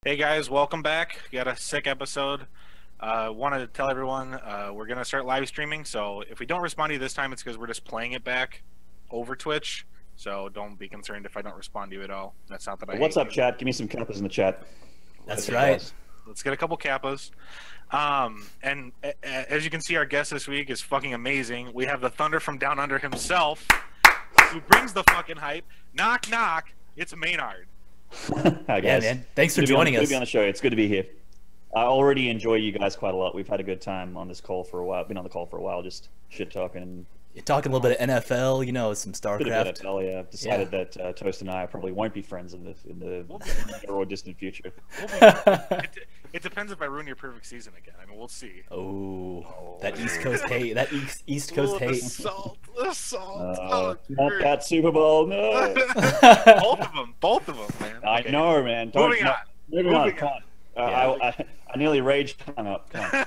Hey guys, welcome back. We got a sick episode. Wanted to tell everyone we're gonna start live streaming. So if we don't respond to you this time, it's because we're just playing it back over Twitch. So don't be concerned if I don't respond to you at all. That's not that I. What's hate up, you. chat? Give me some kappas in the chat. That's right. Let's get a couple kappas. And as you can see, our guest this week is fucking amazing. We have the Thunder from Down Under himself, who brings the fucking hype. Knock knock. It's Maynard. Hi, guys. Yeah, man. Thanks for joining us. Good to be on the show. It's good to be here. I already enjoy you guys quite a lot. We've had a good time on this call for a while. Been on the call for a while, just shit talking. You're talking a little bit of NFL, you know, some Bit of Starcraft. NFL, yeah. I've decided that Toast and I probably won't be friends in the near or distant future. It depends if I ruin your perfect season again. I mean, we'll see. Oh, that East Coast hate. That East Coast hate. The salt. Not that Super Bowl, no. Both of them, man. I Okay. know, man. Moving on. Moving on. Come on. I nearly raged. Hung up. Come on.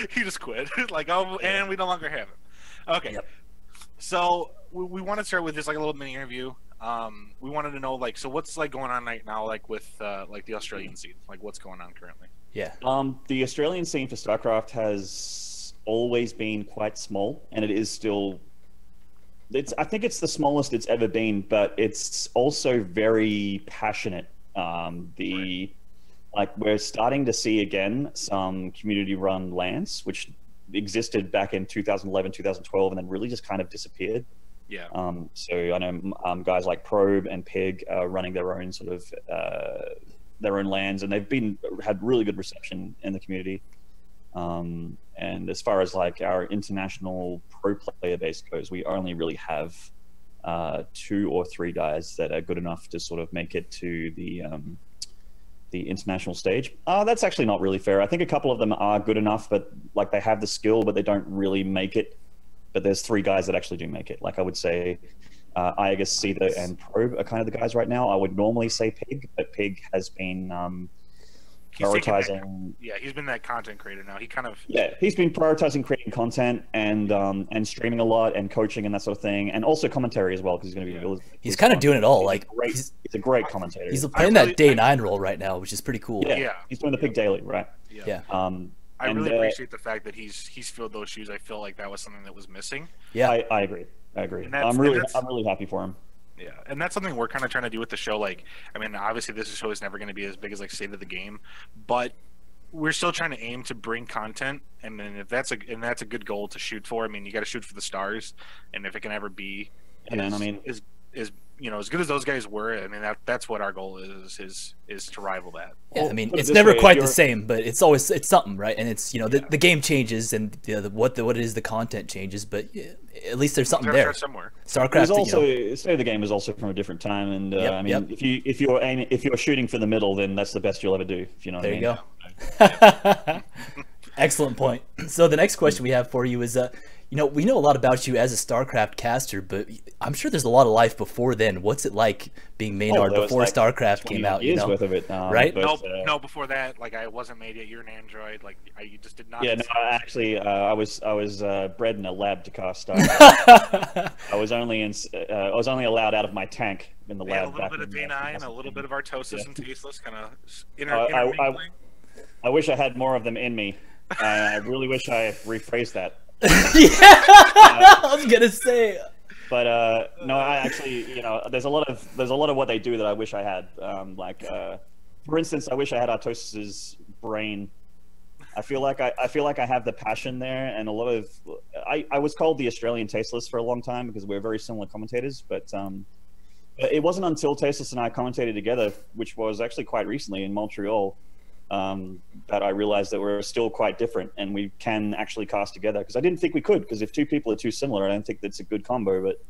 He just quit. Like, oh, and we no longer have him. Okay. Yep. So we want to start with just like a little mini interview. We wanted to know, like, so what's like going on right now, like with like the Australian scene, like what's going on currently. Yeah. The Australian scene for StarCraft has always been quite small, and it is still. I think it's the smallest it's ever been, but it's also very passionate. Like we're starting to see again some community-run LANs, which existed back in 2011, 2012, and then really just kind of disappeared. Yeah. So I know guys like Probe and Pig are running their own sort of their own LANs, and they've had really good reception in the community. And as far as like our international pro player base goes, we only really have 2 or 3 guys that are good enough to sort of make it to the international stage. That's actually not really fair. I think a couple of them are good enough, but like they have the skill, but they don't really make it. But there's 3 guys that actually do make it. Like I would say, Iagus, Cedar, and Probe are kind of the guys right now. I would normally say Pig, but Pig has been prioritizing. He's been that content creator now. He kind of he's been prioritizing creating content and streaming a lot and coaching and that sort of thing, and also commentary as well because he's going to be. He's kind of doing it all. Like he's a great commentator. He's playing that day 9 role right now, which is pretty cool. Yeah. He's doing the Pig Daily, right? Yeah. I really appreciate the fact that he's filled those shoes. I feel like that was something that was missing. Yeah, I agree. I'm really happy for him. Yeah, and that's something we're kind of trying to do with the show. Like, I mean, obviously this show is never going to be as big as like State of the Game, but we're still trying to aim to bring content. And then if that's a good goal to shoot for. I mean, you got to shoot for the stars, and if it can ever be, is you know, as good as those guys were, I mean that's what our goal is to rival that. Yeah, I mean it's never quite the same, but it's something, right? And it's, you know, the game changes and what it is, the content changes, but at least there's something there somewhere. Starcraft also State of the Game is also from a different time, and if you're shooting for the middle, then that's the best you'll ever do. If you know what I mean. There you go. Excellent point. So the next question we have for you is you know, we know a lot about you as a StarCraft caster, but I'm sure there's a lot of life before then. What's it like being Maynard before like StarCraft came out? Years you know, worth of it, right? But, no, before that, like I wasn't made yet. You're an android. Like you just did not. Yeah, no, actually, I was bred in a lab to cast StarCraft. I was only allowed out of my tank in the lab. A little bit of Day9, a little bit of Artosis and Tasteless, kind of I wish I had more of them in me. I really wish I rephrased that. I was gonna say, but no, I actually, you know, there's a lot of what they do that I wish I had. For instance, I wish I had Artosis's brain. I feel like I have the passion there, and a lot of I was called the Australian Tasteless for a long time because we're very similar commentators, but it wasn't until Tasteless and I commentated together, which was actually quite recently in Montreal, that I realized that we're still quite different and we can actually cast together, because I didn't think we could, because if 2 people are too similar, I don't think that's a good combo. But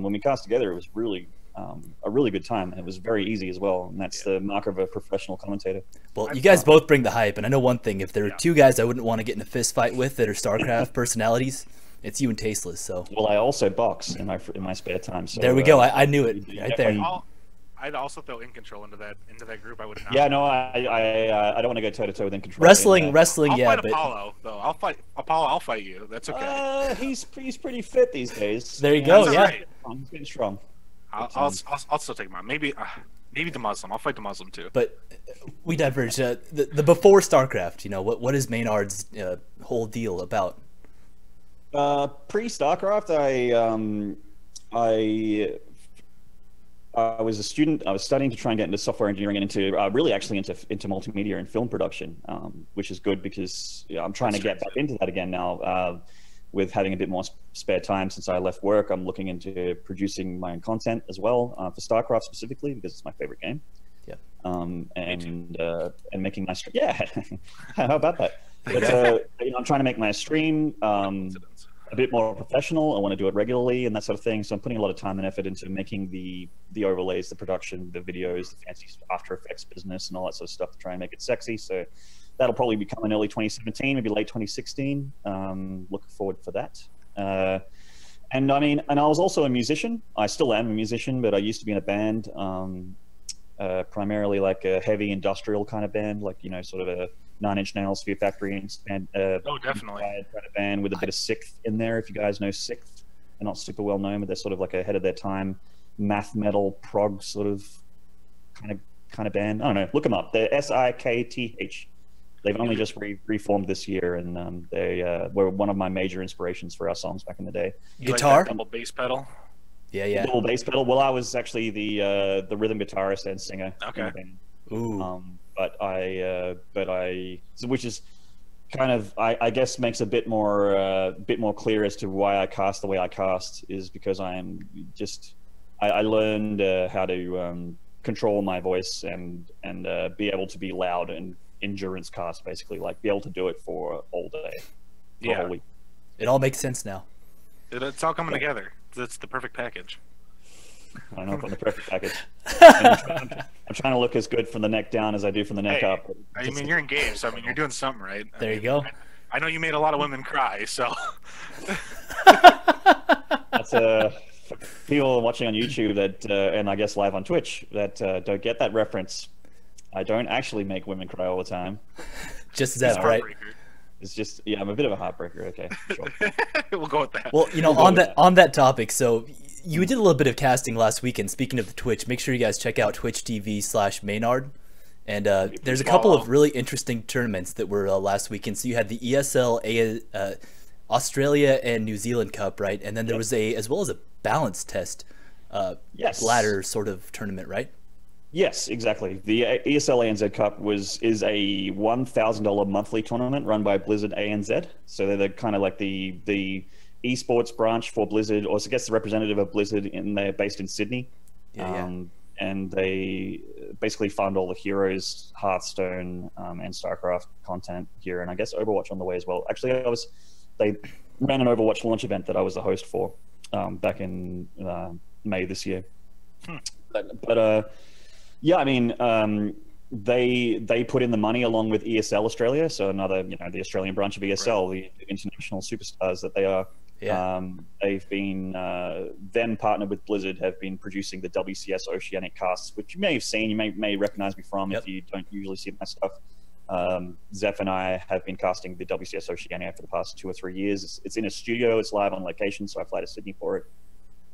when we cast together, it was really a really good time, and it was very easy as well, and that's the mark of a professional commentator. Well, you guys both bring the hype, and I know one thing: if there are 2 guys I wouldn't want to get in a fist fight with that are StarCraft personalities, it's you and Tasteless. So well, I also box in my spare time. So there we go. I knew it right there. I'd also throw In Control into that group. I would not. Yeah, no, I don't want to go toe to toe with In Control. Wrestling, I'll yeah. Fight Apollo, though. I'll fight you. That's okay. He's pretty fit these days. There you go. Yeah, he's getting strong. I'll still take him on. Maybe Maybe the Muslim. I'll fight the Muslim too. But we diverge. The before StarCraft, you know, what is Maynard's whole deal about? Pre-StarCraft, I was a student. I was studying to try and get into software engineering and into really actually into multimedia and film production, which is good because I'm trying to get back into that again now. With having a bit more spare time since I left work, I'm looking into producing my own content as well for StarCraft specifically because it's my favorite game. Yeah. And making my stream. Yeah. How about that? But, you know, I'm trying to make my stream a bit more professional. I want to do it regularly and that sort of thing. So I'm putting a lot of time and effort into making the overlays, the production, the videos, the fancy After Effects business, and all that sort of stuff to try and make it sexy. So that'll probably be coming early 2017, maybe late 2016. Looking forward for that. And I mean, and I was also a musician. I still am a musician, but I used to be in a band, primarily like a heavy industrial kind of band, like, you know, sort of a Nine Inch Nails, Fear Factory, and oh, definitely kind of band with a bit of Sixth in there. If you guys know Sixth, they're not super well known, but they're sort of like ahead of their time, math metal prog sort of kind of band. I don't know. Look them up. They're SIKTH. They've only just reformed this year, and they were one of my major inspirations for our songs back in the day. Guitar, like double bass pedal. Yeah. Double bass pedal. Well, I was actually the rhythm guitarist and singer. Okay. In the band. Ooh. Which is kind of, I guess, makes a bit more clear as to why I cast the way I cast, is because I learned how to control my voice and be able to be loud and endurance cast, basically, like be able to do it for all day, for a whole week. It all makes sense now. It's all coming together. It's the perfect package. I don't know if I'm the perfect package. I'm trying to look as good from the neck down as I do from the neck up. I mean, you're engaged, so I mean, you're doing something right. There you go. I know you made a lot of women cry, so. That's people watching on YouTube that, and I guess live on Twitch, that don't get that reference. I don't actually make women cry all the time. Just as right. It's just, yeah, I'm a bit of a heartbreaker. Okay, sure. We'll go with that. Well, you know, on that topic, so you did a little bit of casting last week, and speaking of the Twitch, make sure you guys check out twitch.tv/Maynard. And there's a couple of really interesting tournaments that were last weekend. So you had the ESL Australia and New Zealand Cup, right? And then there was as well as a balance test ladder sort of tournament, right? Yes, exactly. The ESL ANZ Cup is a $1,000 monthly tournament run by Blizzard ANZ. So they're kind of like the esports branch for Blizzard, or I guess the representative of Blizzard, and they're based in Sydney. And they basically fund all the Heroes, Hearthstone, and Starcraft content here, and I guess Overwatch on the way as well. Actually, they ran an Overwatch launch event that I was the host for back in May this year. But yeah, I mean, they put in the money along with ESL Australia, so another, the Australian branch of ESL, the international superstars that they are. They've been then partnered with Blizzard, have been producing the WCS Oceanic casts, which you may have seen, you may recognize me from if you don't usually see my stuff. Zeph and I have been casting the WCS Oceania for the past 2 or 3 years. It's in a studio, it's live on location, so I fly to Sydney for it.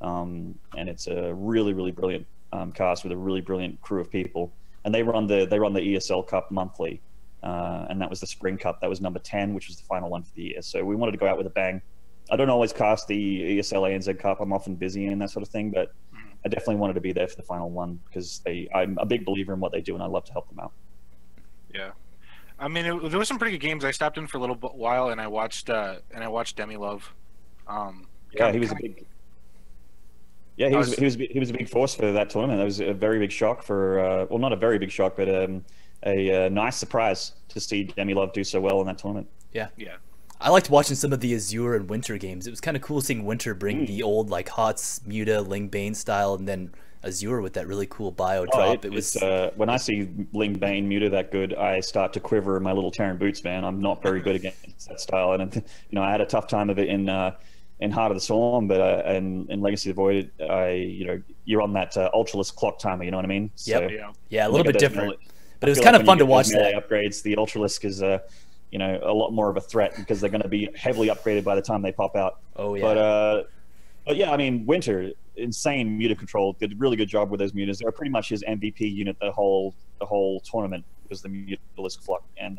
And it's a really, really brilliant cast with a really brilliant crew of people. And they run the ESL Cup monthly, and that was the Spring Cup. That was number 10, which was the final one for the year. So we wanted to go out with a bang. I don't always cast the ESL ANZ Cup. I'm often busy and that sort of thing, but I definitely wanted to be there for the final one because I'm a big believer in what they do, and I love to help them out. Yeah, I mean, there were some pretty good games. I stopped in for a little while, and I watched Demi Love. Yeah, he was a big. Yeah, he was a big force for that tournament. That was a very big shock for, well, not a very big shock, but a nice surprise to see Demi Love do so well in that tournament. Yeah. I liked watching some of the Azure and Winter games. It was kind of cool seeing Winter bring the old like Hots, Muta, Ling Bane style, and then Azure with that really cool bio drop. It was when I see Ling Bane Muta that good, I start to quiver in my little Terran boots, man. I'm not very good against that style, and I had a tough time of it in Heart of the Storm, but in Legacy of the Void, you're on that Ultralisk clock timer. You know what I mean? So, yeah, a little bit different, but it was kind of fun to watch that. Upgrades, the Ultralisk is a lot more of a threat because they're going to be heavily upgraded by the time they pop out. Oh yeah. But yeah, I mean, Winter, insane muta control, did a really good job with those mutas. They were pretty much his MVP unit the whole tournament was the Mutalisk Flock. And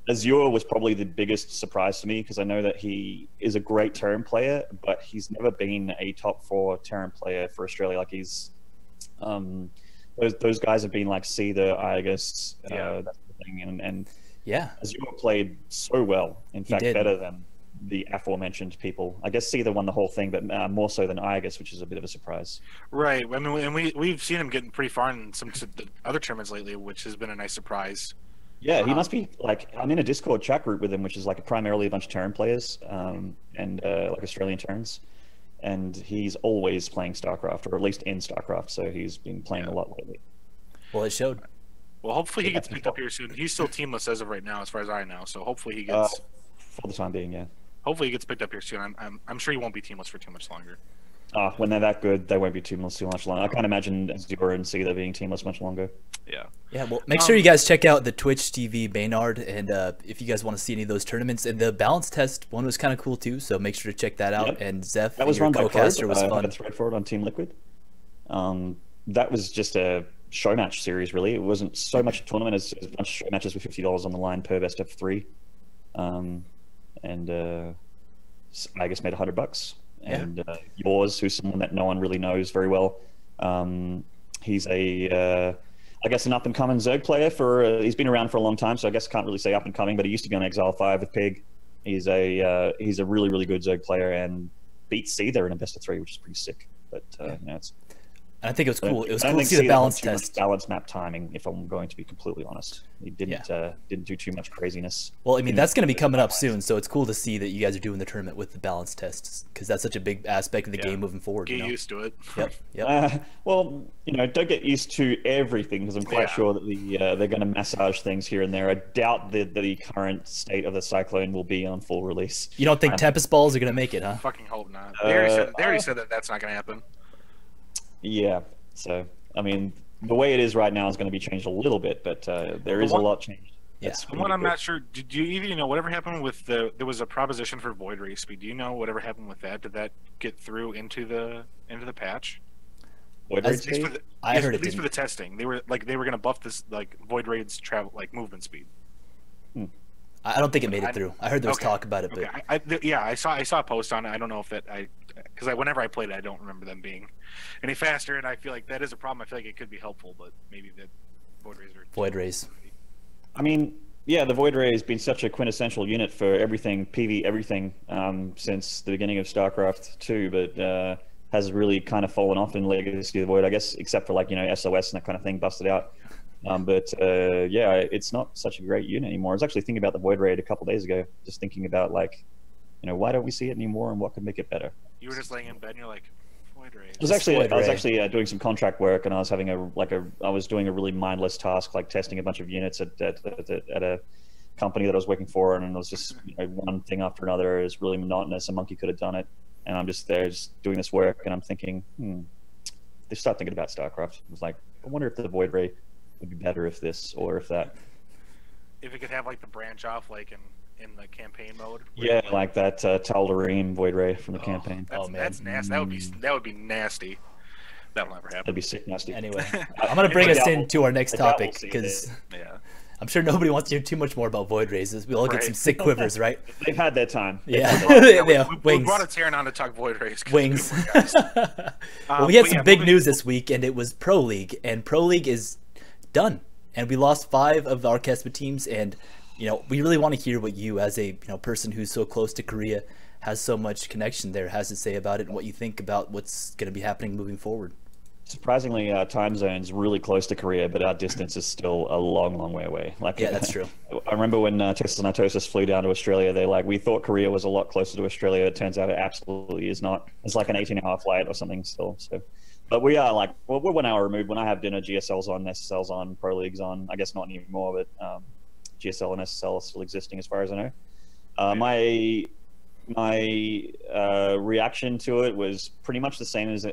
Azure was probably the biggest surprise to me because I know that he is a great Terran player, but he's never been a top 4 Terran player for Australia. Like he's those guys have been like Seether, Aegis, that sort of thing, and yeah, Azure played so well. In fact, did. better than the aforementioned people. I guess Seether won the whole thing, but more so than Aegis, which is a bit of a surprise. Right. I mean, and we've seen him getting pretty far in some other tournaments lately, which has been a nice surprise. Yeah, he must be like, I'm in a Discord chat group with him, which is like primarily a bunch of Terran players and like Australian Terrans. And he's always playing StarCraft, or at least in StarCraft, so he's been playing a lot lately. Well, it showed. Well, hopefully he gets picked up here soon. He's still teamless as of right now, as far as I know. So hopefully he gets... for the time being, yeah. Hopefully he gets picked up here soon. I'm sure he won't be teamless for too much longer. When they're that good, they won't be teamless too much longer. I can't imagine Azure and Seether being teamless much longer. Yeah. Yeah, well, make sure you guys check out the Twitch TV Maynard, and if you guys want to see any of those tournaments. And the balance test one was kind of cool too, so make sure to check that out. Yep. And Zeph, that was your run by co-caster, was I fun. had a thread for it on Team Liquid. That was just a show match series, really. It wasn't so much a tournament as a bunch of show matches with $50 on the line per best of 3. I guess made $100. And yours, who's someone that no one really knows very well, he's a I guess an up-and-coming Zerg player. He's been around for a long time, so I guess I can't really say up-and-coming, but he used to be on Exile 5 with Pig. He's a really, really good Zerg player and beat Seether in a best of 3, which is pretty sick. But you know, it's... I think it was cool. It was cool to see the balance test. Balance map timing, if I'm going to be completely honest. He didn't do too much craziness. Well, I mean, that's going to be coming up soon, so it's cool to see that you guys are doing the tournament with the balance tests, because that's such a big aspect of the game moving forward. Get used to it. Yep. Well, you know, don't get used to everything, because I'm quite sure that they're going to massage things here and there. I doubt that the current state of the Cyclone will be on full release. You don't think Tempest Balls are going to make it, huh? Fucking hope not. They already said that that's not going to happen. Yeah. So, I mean, the way it is right now is going to be changed a little bit, but there is a lot changed. Yes. One I'm not sure. Did you know whatever happened with there was a proposition for void ray speed? Do you know whatever happened with that? Did that get through into the patch? Void ray speed? I heard at least for the testing. They were going to buff this like void raid's travel movement speed. I don't think it made it through. I heard there was talk about it, but I saw a post on it. I don't know if that because whenever I played it, I don't remember them being any faster, and I feel like that is a problem. I feel like it could be helpful, but maybe the void rays. I mean, yeah, the void ray has been such a quintessential unit for everything PV, everything since the beginning of StarCraft 2, but has really kind of fallen off in Legacy of the Void, I guess, except for like SOS and that kind of thing busted out. Yeah, it's not such a great unit anymore. I was actually thinking about the Void Raid a couple days ago, just thinking about like, why don't we see it anymore and what could make it better? You were just laying in bed and you're like, Void Raid. I was actually doing some contract work, and I was having I was doing a really mindless task, like testing a bunch of units at a company that I was working for, and it was just one thing after another. It was really monotonous. A monkey could have done it, and I'm just there just doing this work, and I'm thinking, they start thinking about StarCraft. I was like, I wonder if the Void Raid would be better if this or if that. If it could have like the branch off like in the campaign mode. Yeah, like that Tal'Darim Void Ray from the campaign. That's nasty. That would be nasty. That'll never happen. That'd be sick nasty. Anyway, I'm gonna bring us into our next topic because I'm sure nobody wants to hear too much more about Void Rays. We all get some sick quivers, right? They've had their time. We brought a Terran on to talk Void Rays. Wings. Well, we had some big news this week, and it was ProLeague, and ProLeague is done, and we lost 5 of our Kesma teams, and we really want to hear what you, as a person who's so close to Korea, has so much connection there, has to say about it, and what you think about what's going to be happening moving forward. Surprisingly, our time zone's really close to Korea, but our distance is still a long, long way away. Yeah, that's true. I remember when Texas and Itosis flew down to Australia, we thought Korea was a lot closer to Australia. It turns out it absolutely is not. It's like an 18-hour flight or something still. So. But we are we're 1 hour removed. When I have dinner, GSL's on, SSL's on, ProLeague's on. I guess not anymore, but GSL and SSL are still existing as far as I know. My reaction to it was pretty much the same as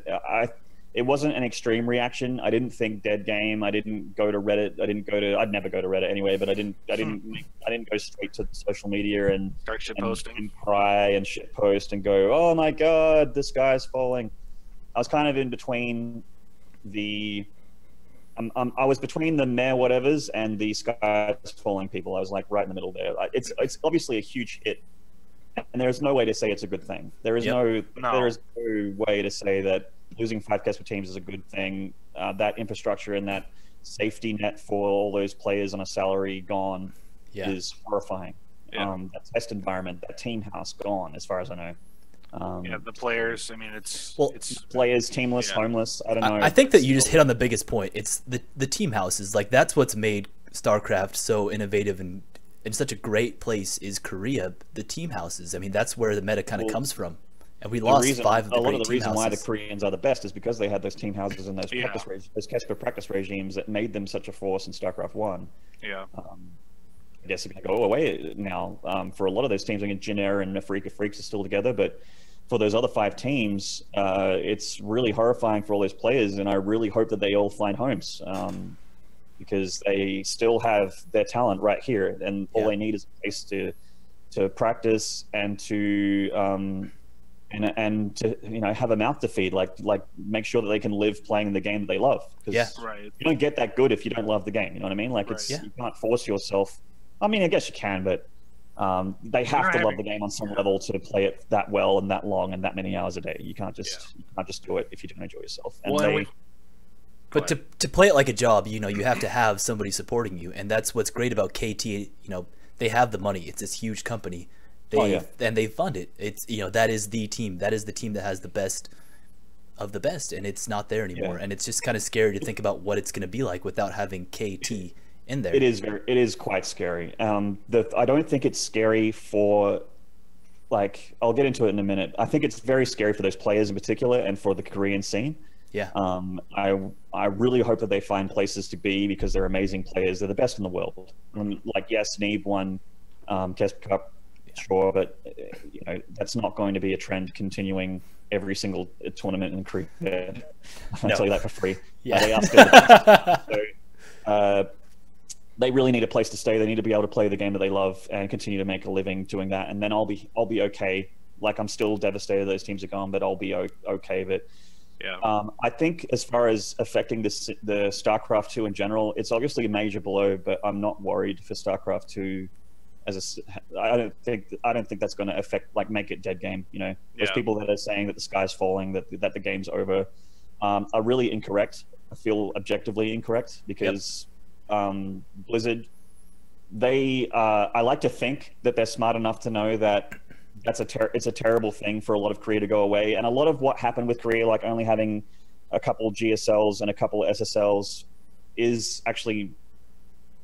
it wasn't an extreme reaction. I didn't think dead game. I didn't go to Reddit. I'd never go to Reddit anyway, but I didn't go straight to social media and start shit posting and cry and shit post and go, oh my God, the sky's falling. I was kind of in between I was between the meh whatevers and the sky's falling people. I was like right in the middle there. It's obviously a huge hit, and there's no way to say it's a good thing. There is no way to say that losing 5 Kesper teams is a good thing. That infrastructure and that safety net for all those players on a salary gone is horrifying. That test environment, that team house gone, as far as I know. The players. I mean, it's players, teamless, homeless. I don't know. I think that you just hit on the biggest point. It's the team houses. Like, that's what's made StarCraft so innovative and such a great place is Korea. The team houses. I mean, that's where the meta kind of comes from. And we lost 5 of the great team houses. A lot of the reason why the Koreans are the best is because they had those team houses and those those Kesper practice regimes that made them such a force in StarCraft 1. Yeah. I guess it's going to go away now for a lot of those teams. I mean, Jin Air and Afrika Freaks are still together, but for those other 5 teams, it's really horrifying for all those players, and I really hope that they all find homes because they still have their talent right here, and all they need is a place to practice and to have a mouth to feed, like make sure that they can live playing the game that they love. Because you don't get that good if you don't love the game. You know what I mean? Like you can't force yourself. I mean, I guess you can, but they have to love the game on some level to play it that well and that long and that many hours a day. You can't just do it if you don't enjoy yourself. And but to play it like a job, you have to have somebody supporting you, and that's what's great about KT. They have the money. It's this huge company. And they fund it. It's that is the team. That is the team that has the best of the best, and it's not there anymore. And it's just kind of scary to think about what it's going to be like without having KT in there. It is quite scary. I don't think it's scary for, like, I'll get into it in a minute. I think it's very scary for those players in particular and for the Korean scene. Yeah. I really hope that they find places to be because they're amazing players. They're the best in the world. Like, yes, Neve won Kesper Cup, sure, but that's not going to be a trend continuing every single tournament in Korea. I'll tell you that for free. They are still the best. So, they really need a place to stay. They need to be able to play the game that they love and continue to make a living doing that. And then I'll be okay. Like, I'm still devastated those teams are gone, but I'll be okay. But I think as far as affecting the StarCraft 2 in general, it's obviously a major blow, but I'm not worried for StarCraft 2. I don't think that's going to affect, like, make it dead game. Those people that are saying that the sky's falling, that the game's over, are really incorrect. I feel objectively incorrect because Blizzard, I like to think that they're smart enough to know that it's a terrible thing for a lot of Korea to go away, and a lot of what happened with Korea, like only having a couple GSLs and a couple SSLs, is actually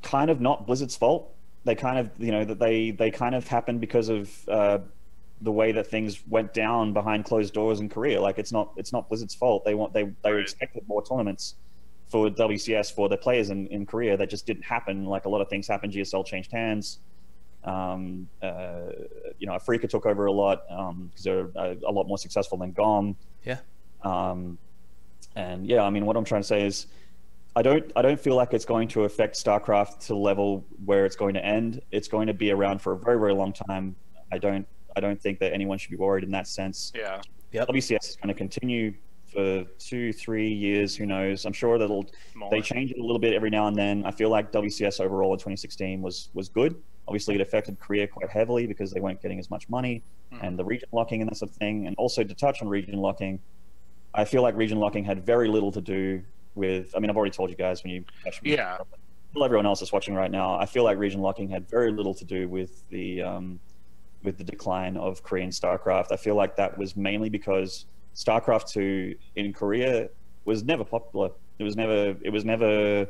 kind of not Blizzard's fault. They kind of, they kind of happened because of the way that things went down behind closed doors in Korea. Like, it's not Blizzard's fault. They expected more tournaments for WCS for the players in Korea. That just didn't happen. Like, a lot of things happened. GSL changed hands. Afrika took over a lot because they're a lot more successful than GOM. Yeah. I mean, what I'm trying to say is, I don't feel like it's going to affect StarCraft to the level where it's going to end. It's going to be around for a very, very long time. I don't think that anyone should be worried in that sense. Yeah. Yep. WCS is going to continue for 2-3 years. Who knows? I'm sure they change it a little bit every now and then. I feel like WCS overall in 2016 was good. Obviously, it affected Korea quite heavily because they weren't getting as much money and the region locking and that sort of thing. And also, to touch on region locking, I feel like region locking had very little to do with, I mean, I've already told you guys when you touched me. Yeah. Well, everyone else is watching right now. I feel like region locking had very little to do with the decline of Korean StarCraft. I feel like that was mainly because StarCraft 2 in Korea was never popular. It was never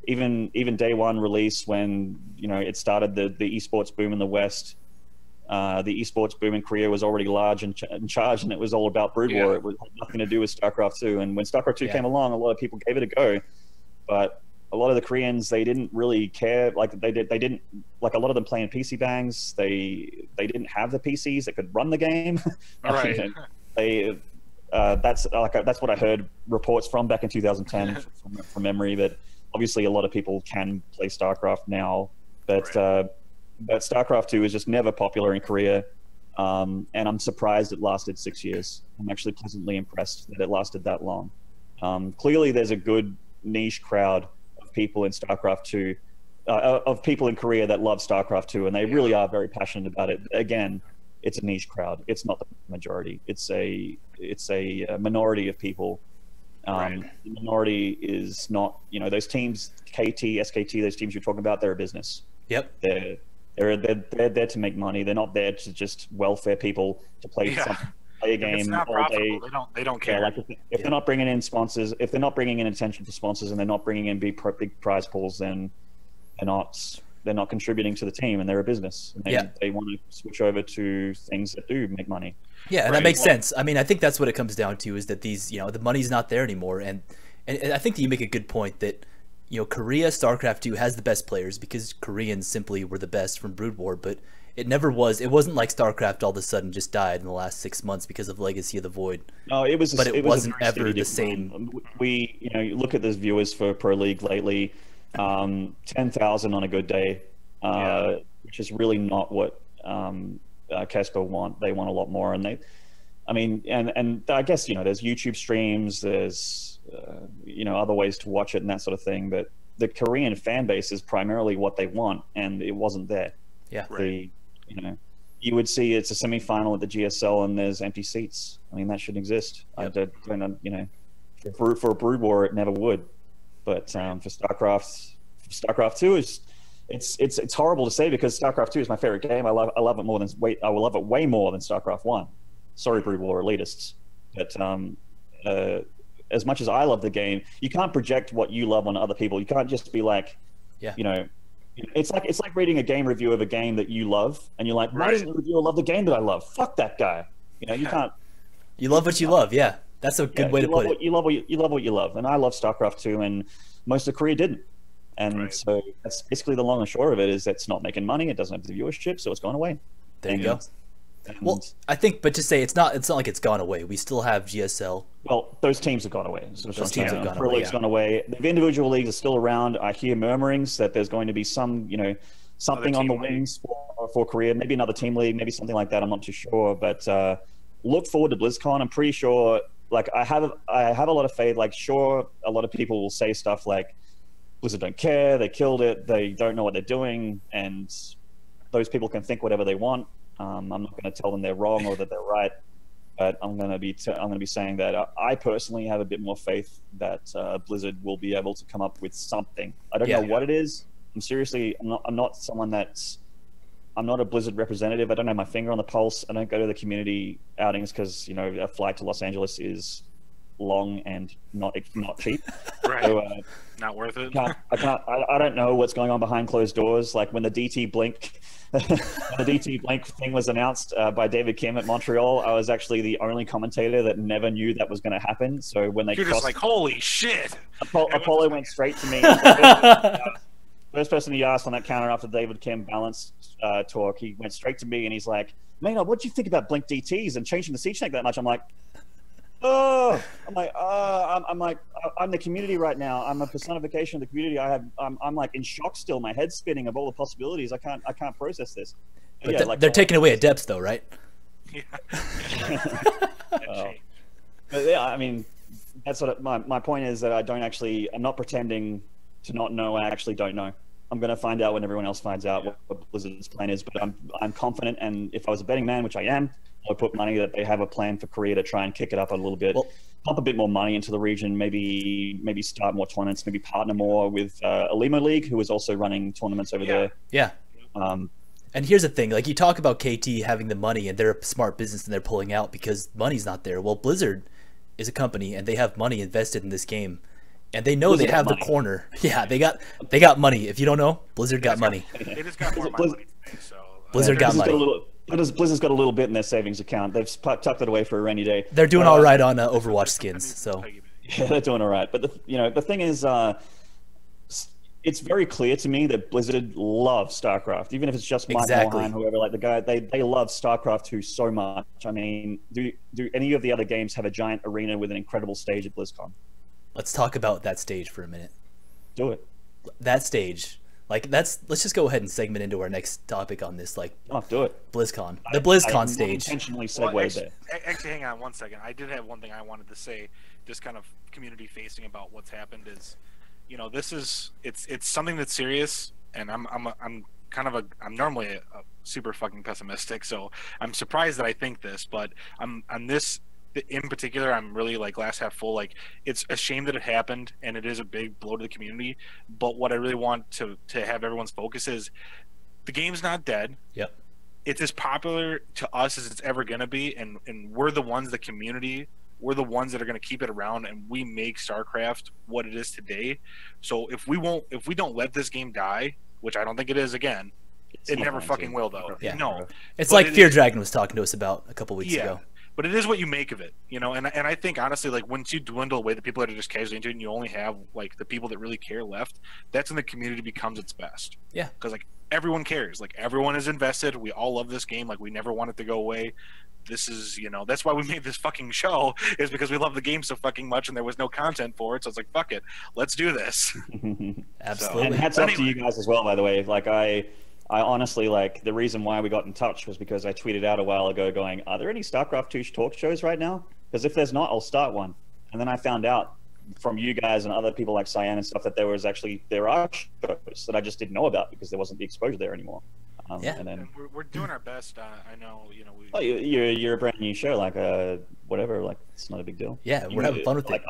even day one release when it started the esports boom in the West. The esports boom in Korea was already large and charged, and it was all about Brood War. It had nothing to do with StarCraft 2. And when StarCraft 2 came along, a lot of people gave it a go, but a lot of the Koreans, they didn't really care. Like, they didn't, like, a lot of them playing PC bangs. They didn't have the PCs that could run the game. Right. that's what I heard reports from back in 2010 from memory. But obviously, a lot of people can play StarCraft now, but StarCraft 2 is just never popular in Korea, and I'm surprised it lasted 6 years. I'm actually pleasantly impressed that it lasted that long. Clearly, there's a good niche crowd of people in StarCraft 2, of people in Korea that love StarCraft 2, and they really are very passionate about it. Again, it's a niche crowd. It's not the majority. It's a minority of people. The minority is not, those teams, KT, SKT, those teams you're talking about, they're a business. Yep. They're there to make money. They're not there to just welfare people to play play a game if it's not all day. They don't care. Like if they're not bringing in sponsors, if they're not bringing in attention to sponsors, and they're not bringing in big prize pools, then they're not contributing to the team, and they're a business. And they want to switch over to things that do make money. Yeah, and that makes sense. I mean, I think that's what it comes down to, is that these, the money's not there anymore. And I think that you make a good point that, Korea StarCraft 2 has the best players because Koreans simply were the best from Brood War, but it wasn't like StarCraft all of a sudden just died in the last 6 months because of Legacy of the Void. No, it wasn't ever the same. We, you look at the viewers for ProLeague lately, 10,000 on a good day, which is really not what Casper want. They want a lot more, and I guess there's YouTube streams, there's other ways to watch it and that sort of thing, but the Korean fan base is primarily what they want, and it wasn't there. Yeah. You would see it's a semi-final at the GSL and there's empty seats. I mean, that shouldn't exist. Yep. For a Brood War, it never would. But for StarCraft 2 it's horrible to say, because StarCraft 2 is my favorite game. I love it more than I will love it way more than StarCraft 1. Sorry, Brood War elitists, but as much as I love the game, you can't project what you love on other people. You can't just be like, it's like reading a game review of a game that you love, and you're like, why doesn't the reviewer love the game that I love? Fuck that guy. You can't. You love what you love. Yeah, that's a good way to put it. You love what you love, and I love StarCraft 2, and most of Korea didn't. And so that's basically the long and short of it, is it's not making money. It doesn't have the viewership, so it's gone away. There you go. Well, I think, but to say it's not like it's gone away. We still have GSL. Well, those teams have gone away. Those teams have gone away. ProLeague's gone away. The individual leagues are still around. I hear murmurings that there's going to be some, something on the wings for Korea. Maybe another team league, maybe something like that. I'm not too sure, but look forward to BlizzCon. I'm pretty sure. Like I have a lot of faith. Like, sure, a lot of people will say stuff like, Blizzard don't care. They killed it. They don't know what they're doing, and those people can think whatever they want. I'm not going to tell them they're wrong or that they're right, but I'm going to be saying that I personally have a bit more faith that Blizzard will be able to come up with something. I don't know what it is. I'm not a Blizzard representative. I don't have my finger on the pulse. I don't go to the community outings because a flight to Los Angeles is long and not cheap. Right. So, not worth it. I don't know what's going on behind closed doors. Like when the DT Blink thing was announced by David Kim at Montreal, I was actually the only commentator that never knew that was going to happen. So when you're just like, holy shit, Apollo went straight to me. First person he asked on that counter after David Kim balanced talk, he went straight to me and he's like, Maynard, what do you think about Blink DTs and changing the siege tank that much? I'm like, I'm the community right now. I'm a personification of the community. I'm like in shock still. My head's spinning of all the possibilities. I can't process this. But they're taking away adepts though, right? Yeah. But yeah, I mean, that's what my point is, that I'm not pretending to not know. I actually don't know. I'm going to find out when everyone else finds out what Blizzard's plan is, but I'm confident, and if I was a betting man, which I am, I would put money that they have a plan for Korea to try and kick it up a little bit, pump a bit more money into the region, maybe start more tournaments, maybe partner more with Alimo League, who is also running tournaments over there. Yeah. And here's the thing, like you talk about KT having the money and they're a smart business and they're pulling out because money's not there. Well, Blizzard is a company and they have money invested in this game. And they know they have the corner. Yeah, they got money. If you don't know, Blizzard got money. They just got more money. So, Blizzard got money. Blizzard's got a little bit in their savings account. They've tucked it away for a rainy day. They're doing all right on Overwatch skins. So yeah, they're doing all right. But the thing is, it's very clear to me that Blizzard loves StarCraft, even if it's just Mike Exactly. Morhaime, whoever, like the guy, they love StarCraft 2 so much. I mean, do any of the other games have a giant arena with an incredible stage at BlizzCon? Let's talk about that stage for a minute. Do it. That stage, like let's just go ahead and segment into our next topic on this, like Oh, do it. BlizzCon, the BlizzCon I stage. intentionally segued Well, actually, there. actually, hang on one second. I did have one thing I wanted to say, just kind of community facing about what's happened. Is, you know, this is it's something that's serious, and I'm normally a super fucking pessimistic, so I'm surprised that I think this, but I'm on this in particular, I'm really like glass half full. Like, it's a shame that it happened, and it is a big blow to the community. But what I really want to have everyone's focus is, the game's not dead. Yep. It's as popular to us as it's ever going to be, and we're the ones, the community, we're the ones that are going to keep it around, and we make StarCraft what it is today. So if we don't let this game die, which I don't think it is, again, it never fucking will, though. Yeah. No. It's But like it Fear is- Dragon was talking to us about a couple weeks ago. But it is what you make of it, you know. And I think, honestly, like, once you dwindle away the people that are just casually into it, and you only have like the people that really care left, that's when the community becomes its best. Yeah. Because like everyone cares, like everyone is invested. We all love this game. Like, we never want it to go away. This is, you know, that's why we made this fucking show, is because we love the game so fucking much, and there was no content for it. So it's like, fuck it, let's do this. Absolutely. And hats off to you guys as well, by the way. Like, I honestly, like, the reason why we got in touch was because I tweeted out a while ago going, are there any StarCraft 2 talk shows right now? Because if there's not, I'll start one. And then I found out from you guys and other people like Cyan and stuff that there are shows that I just didn't know about because there wasn't the exposure there anymore. Yeah. And then, And we're doing our best. I know, you know, oh, you're a brand new show, like whatever. Like, it's not a big deal. Yeah, we're having fun with it. Like,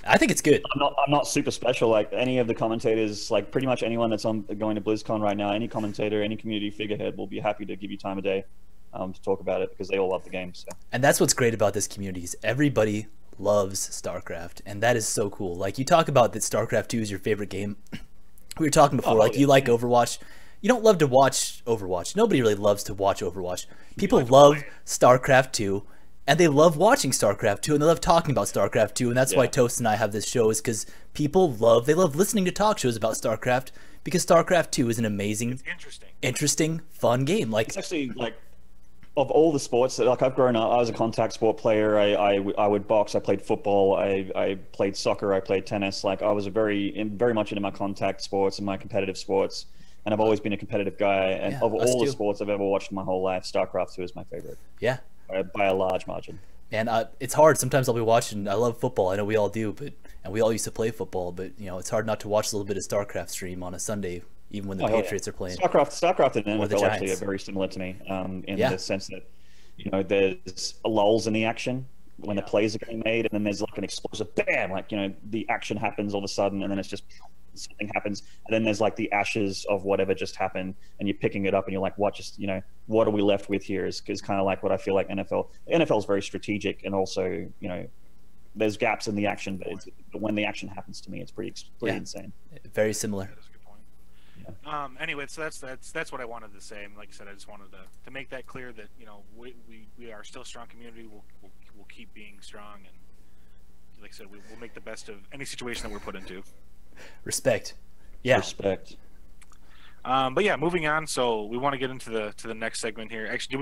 I think it's good. I'm not super special. Like, any of the commentators, like pretty much anyone that's going to BlizzCon right now, any commentator, any community figurehead will be happy to give you time of day to talk about it because they all love the game. So. And that's what's great about this community is everybody loves StarCraft, and that is so cool. Like, you talk about that StarCraft 2 is your favorite game. We were talking before, like, you like Overwatch. You don't love to watch Overwatch. Nobody really loves to watch Overwatch. People love StarCraft 2, and they love watching StarCraft 2, and they love talking about StarCraft 2, and that's why Toast and I have this show, is because people love listening to talk shows about StarCraft, because StarCraft 2 is an amazing, interesting, fun game. Like, it's actually, like, of all the sports that, like, I've grown up, I was a contact sport player. I would box. I played football. I played soccer. I played tennis. Like, I was very much into my contact sports and my competitive sports. And I've always been a competitive guy. And of all the sports I've ever watched in my whole life, StarCraft 2 is my favorite. Yeah. By a large margin. And it's hard. Sometimes I'll be watching. I love football. I know we all do, and we all used to play football. But, you know, it's hard not to watch a little bit of StarCraft stream on a Sunday, even when the Patriots are playing. StarCraft and Or the NFL Giants. actually are very similar to me in the sense that, you know, there's lulls in the action when the plays are getting made, and then there's like an explosive bam, like, you know, the action happens all of a sudden, and then it's just something happens, and then there's like the ashes of whatever just happened, and you're picking it up, and you're like, what just, you know, what are we left with here? Is kind of like what I feel like NFL is very strategic, and also, you know, there's gaps in the action, but when the action happens, to me, it's pretty insane. Very similar. That's a good point. Anyway, so that's what I wanted to say. And like I said, I just wanted to make that clear that, you know, we are still a strong community. We'll keep being strong, and like I said, we'll make the best of any situation that we're put into. Respect. Yeah. Respect. But yeah, moving on. So we want to get into the next segment here. Actually,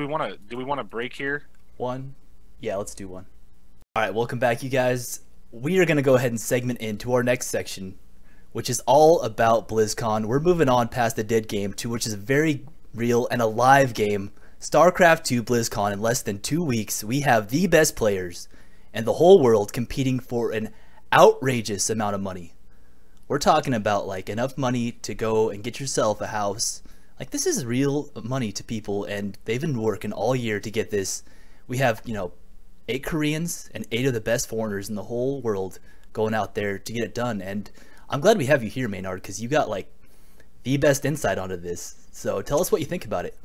do we want to break here? One. Yeah, let's do one. All right, welcome back, you guys. We are going to go ahead and segment into our next section, which is all about BlizzCon. We're moving on past the dead game to which is a very real and alive game. StarCraft 2 BlizzCon in less than 2 weeks. We have the best players in the whole world competing for an outrageous amount of money. We're talking about like enough money to go and get yourself a house. Like, this is real money to people, and they've been working all year to get this. We have, you know, 8 Koreans and 8 of the best foreigners in the whole world going out there to get it done. And I'm glad we have you here, Maynard, because you got like the best insight onto this. So tell us what you think about it.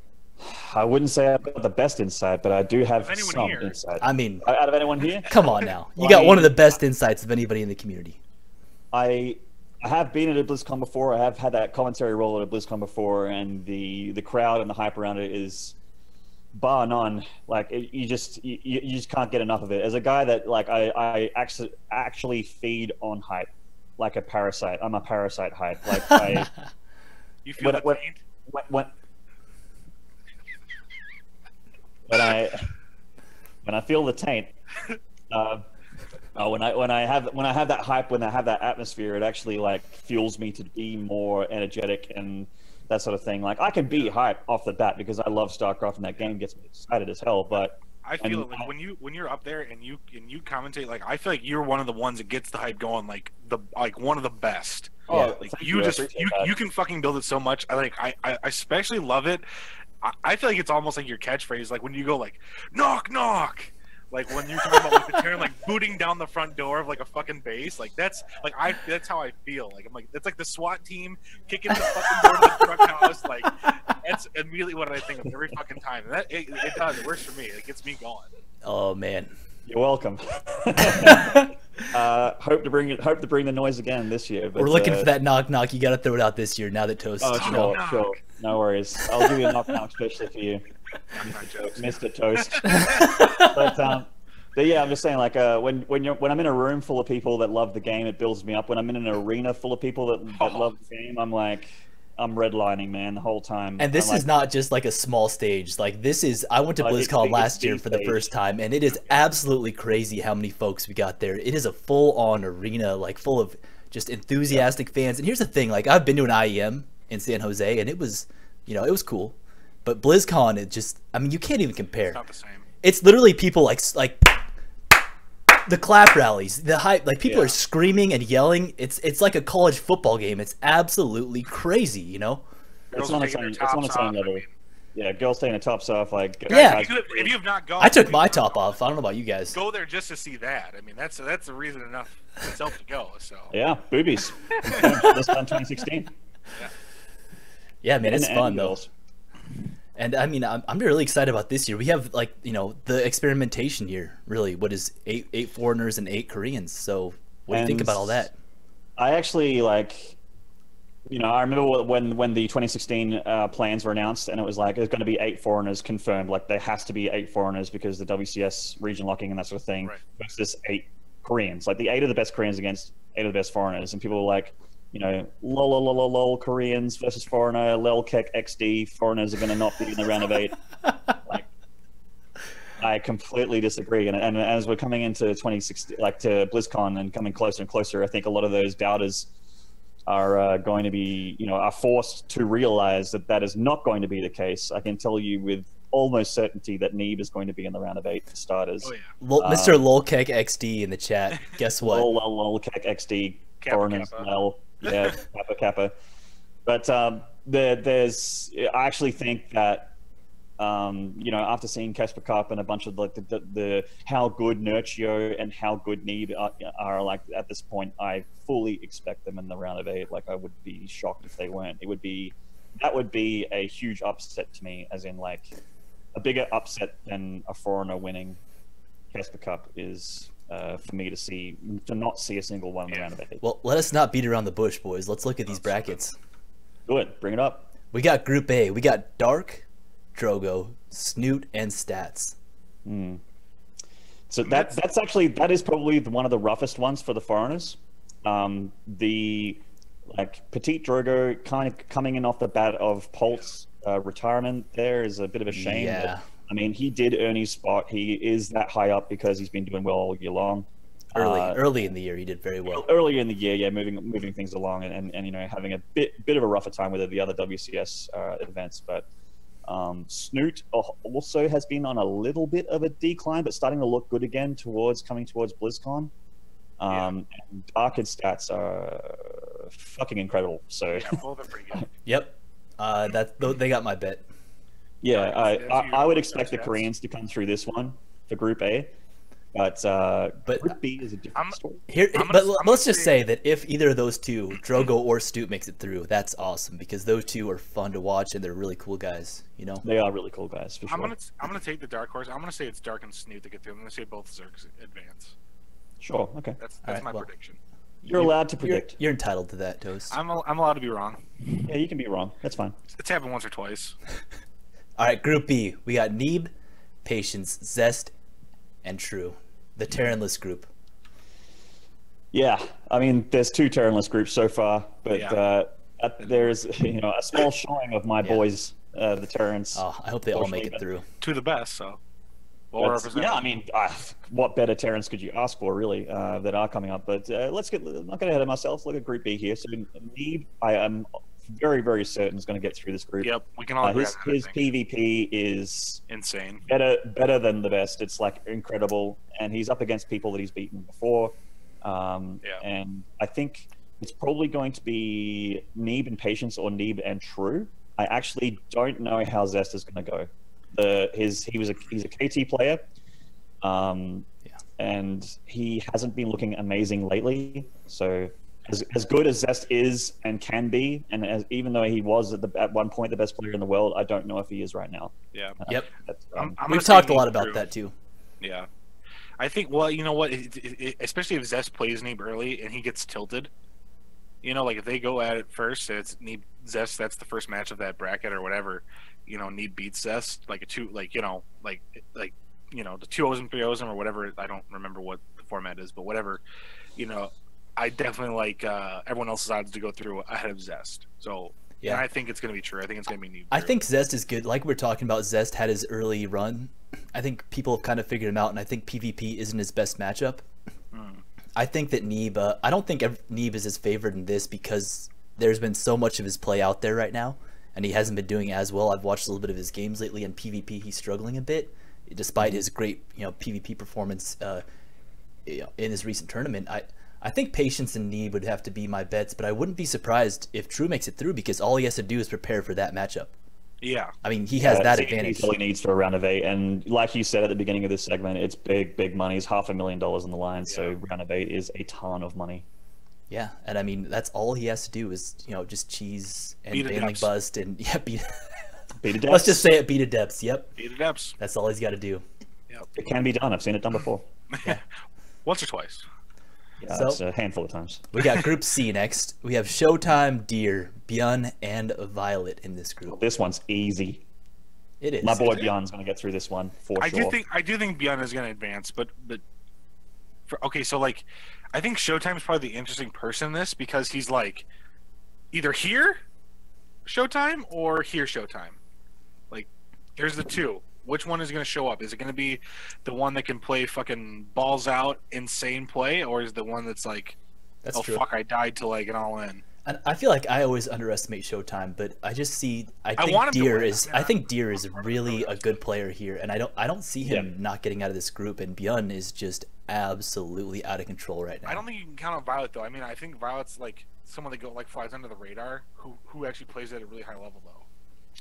I wouldn't say I've got the best insight, but I do have some insight. I mean, out of anyone here? Come on now. You got one of the best insights of anybody in the community. I have been at a BlizzCon before. I have had that commentary role at a BlizzCon before, and the crowd and the hype around it is bar none. Like, you just can't get enough of it. As a guy that, like, I actually feed on hype. like a parasite. I'm a parasite hype. Like I You feel the taint? when I feel the taint. When I have that hype, when I have that atmosphere, it actually like fuels me to be more energetic and that sort of thing. Like I can be hype off the bat because I love StarCraft and that game gets me excited as hell. But I feel it like when you're up there and you commentate, like I feel like you're one of the ones that gets the hype going, like one of the best. Oh, like thank you I just appreciate that. you can fucking build it so much. I especially love it. I feel like it's almost like your catchphrase, like when you go like knock knock. Like when you're talking about like the Terran like booting down the front door of like a fucking base, like that's how I feel. Like I'm like it's like the SWAT team kicking the fucking door to the truck house. Like that's immediately what I think of every fucking time. And it does. It works for me. It gets me going. Oh man. You're welcome. Hope to bring the noise again this year. But, We're looking for that knock knock. You got to throw it out this year now that Toast. Oh, sure. No worries. I'll give you a knock knock especially for you. Mr. Toast. But yeah, I'm just saying, like, when I'm in a room full of people that love the game, it builds me up. When I'm in an arena full of people that love the game, I'm like, I'm redlining, man, the whole time. And this is not just like a small stage. Like this is, I went to BlizzCon last year for the first time, and it is absolutely crazy how many folks we got there. It is a full-on arena, like full of just enthusiastic fans. And here's the thing, like I've been to an IEM in San Jose, and it was, it was cool. But BlizzCon, it just, I mean, you can't even compare. It's not the same. It's literally people like the clap rallies, the hype, like people are screaming and yelling. It's like a college football game. It's absolutely crazy, It's on its own level. Yeah, girls taking their tops off, like yeah. If you have not gone, I took my top off. I don't know about you guys. Go there just to see that. I mean, that's a reason enough itself to go. So yeah, boobies. This time 2016. Yeah, man, it's fun though. And I mean, I'm really excited about this year. We have like, the experimentation year, really. What is eight foreigners and 8 Koreans? So what do you think about all that? I actually like, I remember when the 2016 plans were announced, and it was like, there's going to be 8 foreigners confirmed. Like there has to be 8 foreigners because the WCS region locking and that sort of thing. Right. Versus 8 Koreans, like the 8 of the best Koreans against 8 of the best foreigners. And people were like, lol Koreans versus foreigner, lol kek XD, foreigners are going to not be in the round of 8. Like, I completely disagree. And as we're coming into 2016, like to BlizzCon and coming closer and closer, I think a lot of those doubters are going to be, are forced to realize that is not going to be the case. I can tell you with almost certainty that Neeb is going to be in the round of 8 for starters. Oh, yeah. Mr. Lolkek XD in the chat. Guess what? Lol kek XD, foreigners, lol. Yeah, Kappa. But there's, I actually think that, after seeing Casper Cup and a bunch of like the how good Nurtio and how good Neeb are like at this point, I fully expect them in the round of 8. Like I would be shocked if they weren't. That would be a huge upset to me, as in like a bigger upset than a foreigner winning Casper Cup is. For me to not see a single one in the round of 8. Well, let us not beat around the bush, boys. Let's look at these brackets. Do it. Bring it up. We got Group A. We got Dark, Drogo, Snoot, and Stats. So that is probably one of the roughest ones for the foreigners. The Petite Drogo kind of coming in off the bat of Polt's retirement there is a bit of a shame. Yeah. I mean, he did earn his spot. He is that high up because he's been doing well all year long. Early in the year, he did very well. Earlier in the year, yeah, moving things along and having a bit of a rougher time with the other WCS events. But Snoot also has been on a little bit of a decline, but starting to look good again coming towards BlizzCon. And Dark and Stats are fucking incredible. So yeah, both are pretty good. Yep, they got my bet. Yeah, I would expect the Koreans to come through this one for Group A, but Group B is a different story. Let's just say that if either of those two, Drogo or Snoot, makes it through, that's awesome because those two are fun to watch and they're really cool guys. They are really cool guys. For sure. I'm gonna take the dark horse. I'm gonna say it's Dark and Snoot to get through. I'm gonna say both Zergs advance. Sure. Okay. That's my prediction. You're allowed to predict. You're entitled to that, Toast. I'm allowed to be wrong. Yeah, you can be wrong. That's fine. It's happened once or twice. All right, Group B. We got Neeb, Patience, Zest, and True. The Terranless group. Yeah, I mean, there's 2 Terranless groups so far, but Yeah. there's a small showing of my boys, the Terrans. Oh, I hope they all make it through. To the best, so. Yeah, I mean, what better Terrans could you ask for, really, that are coming up? But I'm not getting ahead of myself. Look at Group B here. So Neeb, I am very, very certain is going to get through this group. Yep, we can all agree his on that, his PvP is insane. Better than the best. It's like incredible, and he's up against people that he's beaten before. And I think it's probably going to be Neeb and Patience or Neeb and True. I actually don't know how Zest is going to go. He's a KT player, and he hasn't been looking amazing lately. So as good as Zest is and can be, and even though he was at one point the best player in the world, I don't know if he is right now. Yeah. Yep. I'm We've talked a lot about that too. Yeah. I think, well, you know what, especially if Zest plays Neeb early and he gets tilted, like if they go at it first, it's Neeb Zest, that's the first match of that bracket or whatever, Neeb beats Zest, like the 2-0s and 3-0s or whatever. I don't remember what the format is, but whatever, I definitely like everyone else's odds to go through ahead of Zest. So yeah, I think it's going to be true. I think it's going to be Neeb. I think Zest is good. Like we're talking about, Zest had his early run. I think people have kind of figured him out, and I think PvP isn't his best matchup. I think that Neeb, I don't think Neeb is his favorite in this because there's been so much of his play out there right now, and he hasn't been doing as well. I've watched a little bit of his games lately, and PvP he's struggling a bit, despite his great PvP performance in his recent tournament. I think Patience and Neeb would have to be my bets, but I wouldn't be surprised if True makes it through because all he has to do is prepare for that matchup. Yeah. I mean, he has that advantage. That's all he needs for a round of 8. And like you said at the beginning of this segment, it's big money. It's $500,000 on the line. Yeah. So round of 8 is a ton of money. Yeah. And I mean, that's all he has to do is, just cheese and Baneling bust and beat a depths. Let's just say it, beat a depths. Yep. Beat a depths. That's all he's got to do. Yep. It can be done. I've seen it done before. Yeah. Once or twice. Yeah, so, it's a handful of times. We got Group C next. We have Showtime, Deer, Bjorn, and Violet in this group. This one's easy. It is. My boy Bjorn's going to get through this one for sure. I do think Bjorn is going to advance, but okay, so like, I think Showtime's probably the interesting person in this because he's like, either here, Showtime, or here, Showtime. Like, there's the two. Which one is going to show up? Is it going to be the one that can play fucking balls out, insane play, or is the one that's like, true. Fuck, I died till I get all in? And I feel like I always underestimate Showtime, but I just see I think Deer is really a good player here, and I don't see him not getting out of this group. And Bjorn is just absolutely out of control right now. I don't think you can count on Violet though. I mean, I think Violet's like someone that flies under the radar who actually plays at a really high level though.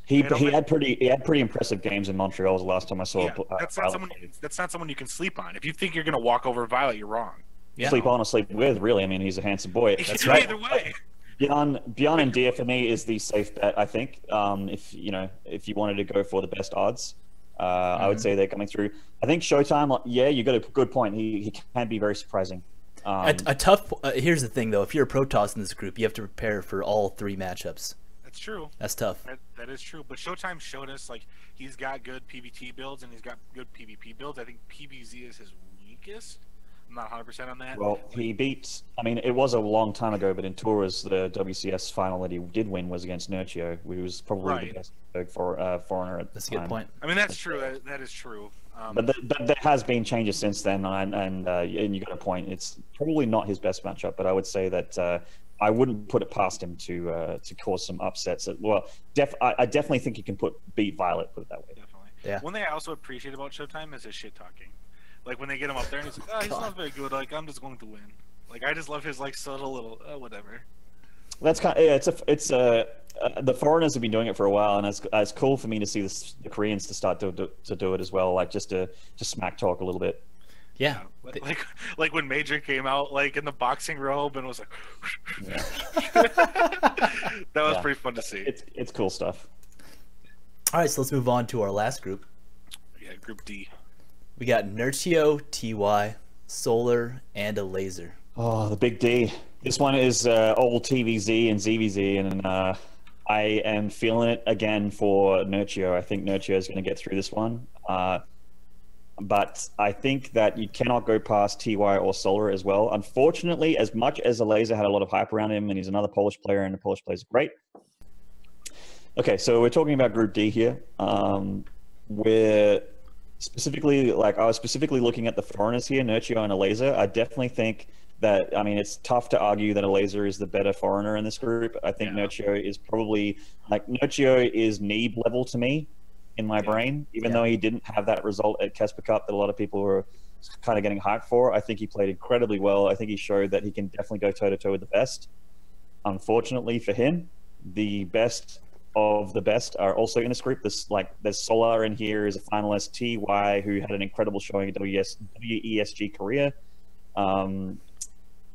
He had pretty impressive games in Montreal the last time I saw. Yeah, that's not someone you can sleep on. If you think you're gonna walk over Violet, you're wrong. Yeah. Sleep on or sleep with, really. I mean, he's a handsome boy. That's right. Either way. Bjorn and Deer for me is the safe bet. I think if you wanted to go for the best odds, I would say they're coming through. I think Showtime. Yeah, you got a good point. He can be very surprising. A tough. Here's the thing, though. If you're a Protoss in this group, you have to prepare for all 3 matchups. That's true. That's tough. That is true. But Showtime showed us like he's got good PvT builds and he's got good PvP builds. I think PvZ is his weakest. I'm not 100% on that. Well, he beat. I mean, it was a long time ago, but in Tours, the WCS final that he did win was against Nurtio, who was probably the best foreigner at the time. That's a good point. I mean, that's true. That is true. But there has been changes since then, and you got a point. It's probably not his best matchup, but I would say that I wouldn't put it past him to cause some upsets. Well, I definitely think he can beat Violet. Put it that way. Definitely. Yeah. One thing I also appreciate about Showtime is his shit talking. Like when they get him up there and he's like, "Oh, he's not very good. Like I'm just going to win." Like I just love his like subtle little whatever. That's kind of the foreigners have been doing it for a while, and it's cool for me to see the Koreans to start to do it as well, like just to smack talk a little bit. Yeah, like when Major came out like in the boxing robe and was like, that was pretty fun to see. It's cool stuff. All right, so let's move on to our last group. Yeah, Group D. We got Nurtio, TY, Solar, and a Laser. Oh, the big D. This one is old TVZ and ZVZ, and I am feeling it again for Nurtio. I think Nurtio is going to get through this one. but I think that you cannot go past TY or Solar as well. Unfortunately, as much as Alazer had a lot of hype around him, and he's another Polish player, and the Polish players are great. Okay, so we're talking about Group D here. We're specifically, I was specifically looking at the foreigners here, Nurtio and Alazer. I definitely think that, I mean, it's tough to argue that Alazer is the better foreigner in this group. I think Nurtio is probably, Nurtio is Neeb level to me in my brain, even though he didn't have that result at Casper Cup that a lot of people were kind of getting hyped for. I think he played incredibly well. I think he showed that he can definitely go toe-to-toe with the best. Unfortunately for him, the best of the best are also in this group. There's Solar in here is a finalist, TY, who had an incredible showing at WESG Korea.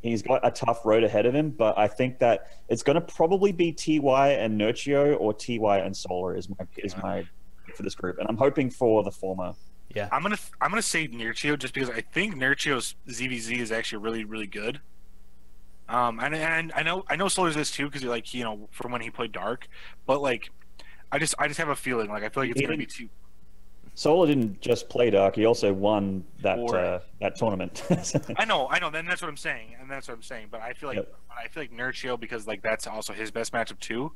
He's got a tough road ahead of him, but I think that it's going to probably be TY and Nurtio, or TY and Solar is my for this group, and I'm hoping for the former. Yeah, I'm gonna say Nurtio just because I think Nurtio's ZVZ is actually really, really good. And I know Solar's this too because from when he played Dark, but I just have a feeling I feel like it's gonna be too. Solar didn't just play Dark; he also won that that tournament. I know. Then that's what I'm saying, But I feel like Nurtio, because that's also his best matchup too.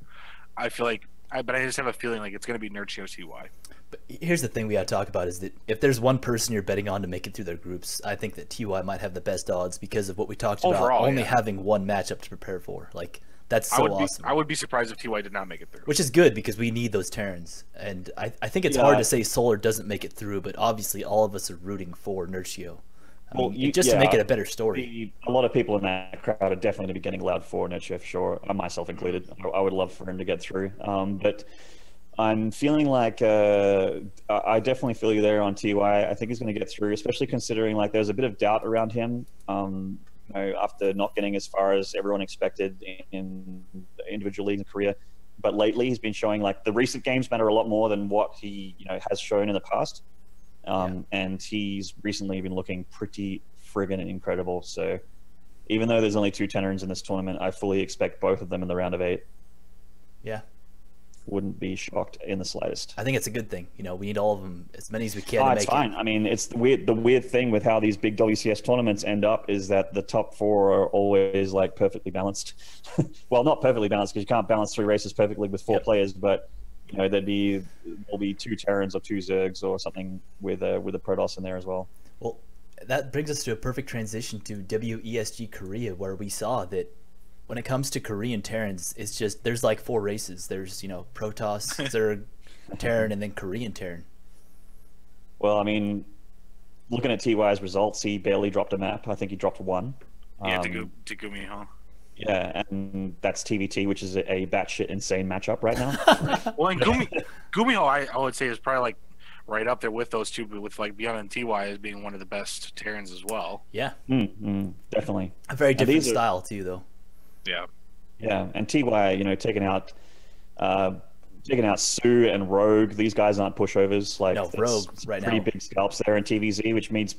I feel like, but I just have a feeling it's gonna be Nurtio TY. But here's the thing we got to talk about is that if there's one person you're betting on to make it through their groups, I think that TY might have the best odds because of what we talked about, only having one matchup to prepare for. That's so awesome. I would be surprised if TY did not make it through. Which is good because we need those Terrans. And I think it's hard to say Solar doesn't make it through, but obviously all of us are rooting for Nurtio. Just to make it a better story. A lot of people in that crowd are definitely going to be getting loud for Nurtio for sure, myself included. I would love for him to get through. But I'm feeling I definitely feel you there on TY. I think he's going to get through, especially considering there's a bit of doubt around him. After not getting as far as everyone expected in individual leagues in Korea. But lately he's been showing the recent games matter a lot more than what he has shown in the past. And he's recently been looking pretty friggin' incredible. So even though there's only 2 Tenorans in this tournament, I fully expect both of them in the round of 8. Yeah. Wouldn't be shocked in the slightest. I think it's a good thing. We need all of them, as many as we can. It's fine. I mean, it's the weird thing with how these big WCS tournaments end up is that the top 4 are always perfectly balanced. Well, not perfectly balanced because you can't balance 3 races perfectly with 4 players, but there'll be 2 Terrans or 2 Zergs or something with a Protoss in there as well. Well, that brings us to a perfect transition to WESG Korea, where we saw that when it comes to Korean Terrans, it's just there's 4 races. There's Protoss, Zerg, Terran, and then Korean Terran. Well, I mean, looking at TY's results, he barely dropped a map. I think he dropped 1. Yeah, to Gumi, huh? Yeah, and that's TVT, which is a batshit insane matchup right now. Well, and Gumiho, I would say, is probably right up there with those two, but with Beyond and TY as being one of the best Terrans as well. Yeah, definitely. A very different style too, though. Yeah. Yeah, and TY, taking out Sue and Rogue. These guys aren't pushovers. No, Rogue right pretty now. Big scalps there in TVZ, which makes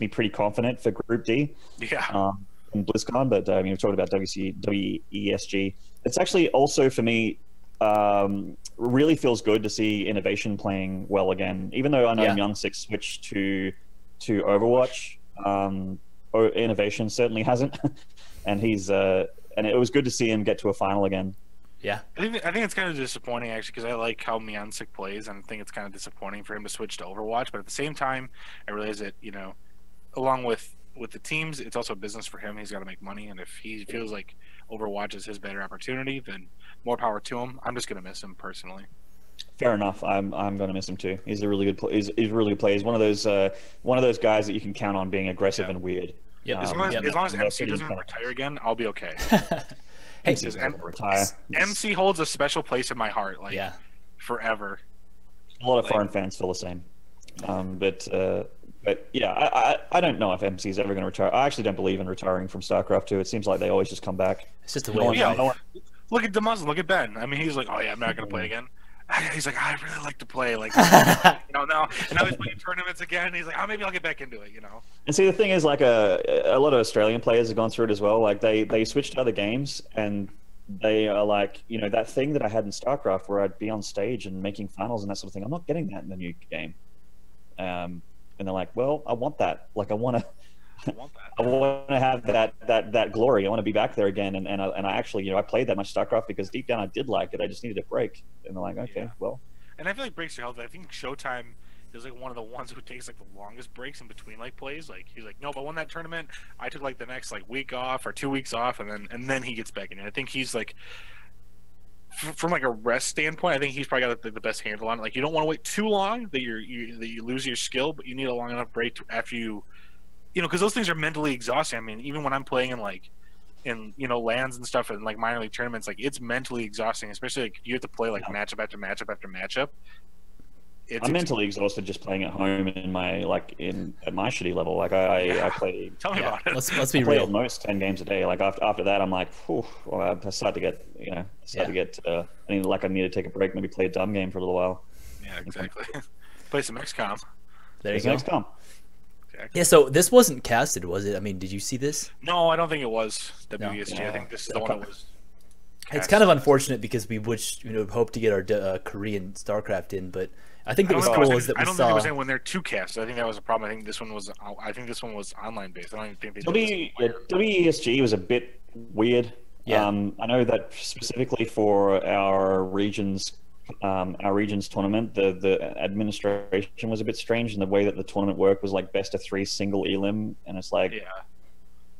me pretty confident for Group D. Yeah. In BlizzCon, but we're talking about WESG. It's actually also for me really feels good to see Innovation playing well again. Even though I know Young6 switched to Overwatch, Innovation certainly hasn't, and he's and it was good to see him get to a final again. Yeah, I think it's kind of disappointing actually because I like how Myansik plays, and I think it's kind of disappointing for him to switch to Overwatch. But at the same time, I realize that along with the teams, it's also a business for him. He's got to make money, and if he feels like Overwatch is his better opportunity, then more power to him. I'm just gonna miss him personally. Fair enough. I'm gonna miss him too. He's a really good he's a really good player. He's one of those guys that you can count on being aggressive and weird. Yeah. As long as MC doesn't retire again, I'll be okay. Hey, MC holds a special place in my heart, forever. A lot of foreign fans feel the same. But yeah, I don't know if MC is ever going to retire. I actually don't believe in retiring from StarCraft 2. It seems like they always just come back. It's just a way. Look at the Muslim. Look at Ben. I mean, he's like, oh yeah, I'm not going to play again. He's like, I really like to play, now, and now he's playing tournaments again. He's like, oh, maybe I'll get back into it, And see, the thing is, a lot of Australian players have gone through it as well. They switch to other games, and they are that thing that I had in StarCraft where I'd be on stage and making finals and that sort of thing. I'm not getting that in the new game. And and they're like, well, I want that. Like, I want to. I want that. I want to have that glory. I want to be back there again. And I actually, I played that much StarCraft because deep down I did like it. I just needed a break. And they're like, okay, well. And I feel like breaks are healthy. I think Showtime is like one of the ones who takes like the longest breaks in between like plays. Like he's like, nope, I won that tournament. I took like the next like week off or 2 weeks off, and then he gets back in. And I think he's like, from like a rest standpoint, I think he's probably got the best handle on it. Like you don't want to wait too long that you lose your skill, but you need a long enough break after you. Because those things are mentally exhausting. I mean, even when I'm playing in lands and stuff and like minor league tournaments, like it's mentally exhausting, especially like you have to play like matchup after matchup after matchup. I'm mentally exhausted just playing at home in my at my shitty level. Like I play. Tell me about it. Let's be I play real. at most 10 games a day. Like after that, I'm like, whew, well, I start to get I need to take a break, maybe play a dumb game for a little while. Yeah, exactly. Play some XCOM. There you go. XCOM. Yeah, so this wasn't casted, was it? I mean, did you see this? No, I don't think it was WESG. No. I think this is the one that was. It's kind of unfortunate because we would hope to get our Korean StarCraft in, but I think that was cool is that we I don't saw. think it was in when they're two cast. I think that was a problem. I think this one was. online based. I don't even think they did WESG was a bit weird. Yeah. I know that specifically for our region's tournament, the administration was a bit strange, and the way that the tournament worked was like best of 3 single elim, and it's like,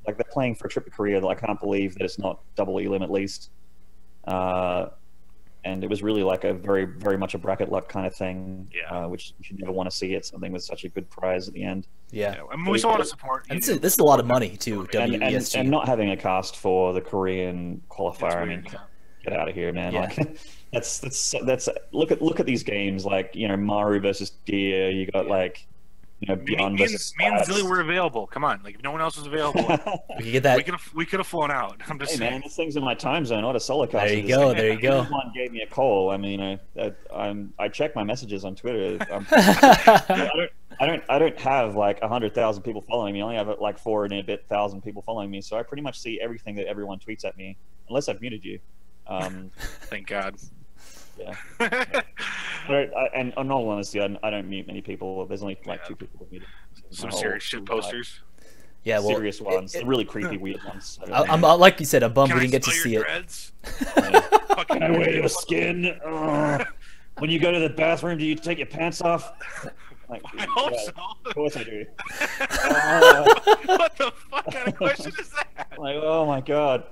like they're playing for a trip to Korea. I can't believe that it's not double elim at least. And it was really like a very, very much a bracket luck kind of thing, which you should never want to see at something with such a good prize at the end. Yeah, I mean, we saw a lot of support. And this is a lot of money too. WESG and not having a cast for the Korean qualifier. I mean, get out of here, man. Yeah. Like, that's look at these games, like Maru versus Deer. You got like Beyond versus. Me and Zilly were available. Come on, like if no one else was available, we could get that. We could have flown out. I'm just saying. Man, this thing's in my time zone. Not a solo cast. There you go. There you go. One gave me a call. I mean, I check my messages on Twitter. I don't have like 100,000 people following me. I only have like 4 and a bit thousand people following me. So I pretty much see everything that everyone tweets at me, unless I've muted you. Thank God. Yeah. And in all honesty, I don't mute many people. There's only like 2 people with me. Some serious shit posters. Yeah, well, serious ones, the really creepy weird ones. I'm like you said, I'm bummed we didn't get to see it. Can I wear your skin? When you go to the bathroom, do you take your pants off? Like, I hope so. Of course I do. What the fuck kind of question is that? Like, oh my god.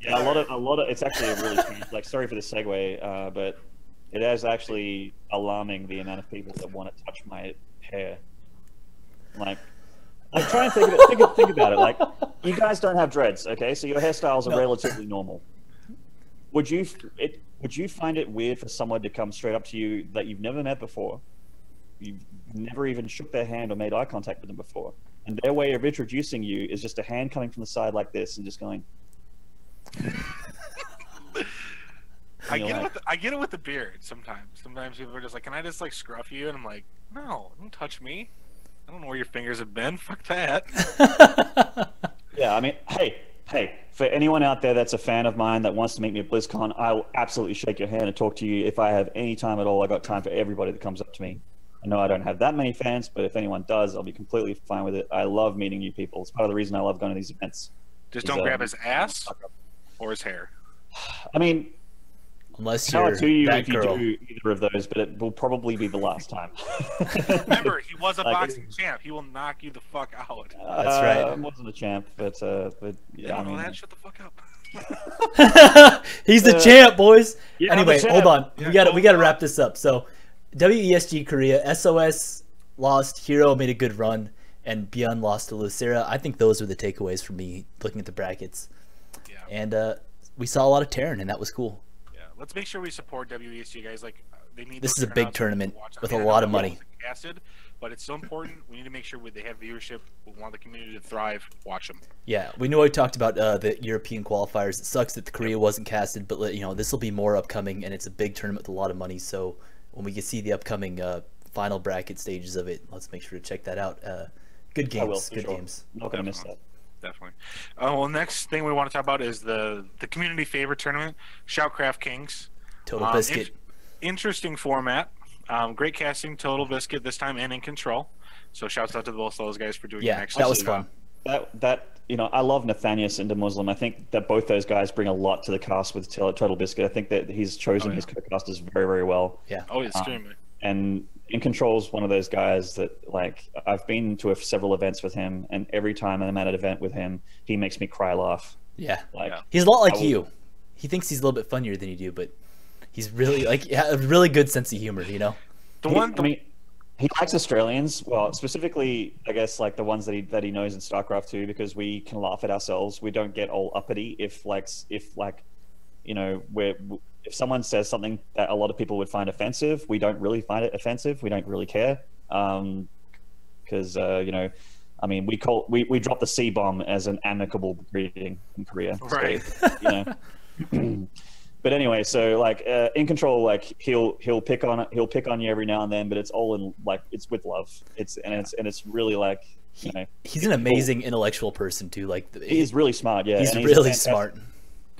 Yeah, a lot of. It's actually a really strange, like. Sorry for the segue, but it is actually alarming the amount of people that want to touch my hair. Like try and think about it. Like, you guys don't have dreads, okay? So your hairstyles are relatively normal. Would you find it weird for someone to come straight up to you that you've never met before? You've never even shook their hand or made eye contact with them before, and their way of introducing you is just a hand coming from the side like this and just going. I get it with the beard sometimes. Sometimes people are just like, "Can I just like scruff you?" And I'm like, "No, don't touch me. I don't know where your fingers have been. Fuck that." Yeah, I mean, hey, for anyone out there that's a fan of mine that wants to meet me at BlizzCon, I will absolutely shake your hand and talk to you if I have any time at all. I got time for everybody that comes up to me. I know I don't have that many fans, but if anyone does, I'll be completely fine with it. I love meeting new people. It's part of the reason I love going to these events. Just don't grab his ass or his hair. I mean, unless you're to you that if girl. you do either of those, but it will probably be the last time. Remember, he was a boxing champ. He will knock you the fuck out. That's right. I wasn't a champ, but yeah, I mean, that shut the fuck up. He's the champ, boys. Yeah, anyway, the hold champ. on. We got to wrap this up. So, WESG Korea, SOS lost, Hero made a good run, and Beyond lost to Lucera. I think those are the takeaways for me looking at the brackets. Yeah. And we saw a lot of Terran, and that was cool. Yeah, let's make sure we support WESG, guys. Like, they need. This is a big tournament with a I lot know of money. Casted, but it's so important. We need to make sure they have viewership. We want the community to thrive. Watch them. Yeah, we know I talked about the European qualifiers. It sucks that the Korea wasn't casted, but this will be more upcoming, and it's a big tournament with a lot of money. So when we can see the upcoming final bracket stages of it, let's make sure to check that out. Good games, good games. I'm not gonna miss that. Definitely. Well, next thing we want to talk about is the community favorite tournament, Shoutcraft Kings. Total Biscuit. Interesting format. Great casting, Total Biscuit this time, and In Control. So shouts out to both those guys for doing an Yeah, excellent that was job. fun. That I love Nathanius and Muslim. I think that both those guys bring a lot to the cast with Total Biscuit. I think that he's chosen his co-casters very, very well. Yeah. Oh, extremely. And In Control's one of those guys that, like, I've been to several events with him, and every time I'm at an event with him, he makes me cry laugh. Yeah. Like, he's a lot like you. He thinks he's a little bit funnier than you do, but he's really like a really good sense of humor. You know. I mean, he likes Australians. Well, specifically, I guess, like the ones that he knows in Starcraft too, because we can laugh at ourselves. We don't get all uppity if if someone says something that a lot of people would find offensive, we don't really find it offensive. We don't really care, because I mean, we drop the C bomb as an amicable greeting in Korea, right? So, But anyway, so like In Control, like he'll pick on you every now and then, but it's all in it's with love. It's really like he's an amazing intellectual person too. Like he's really smart. Yeah, he's really smart.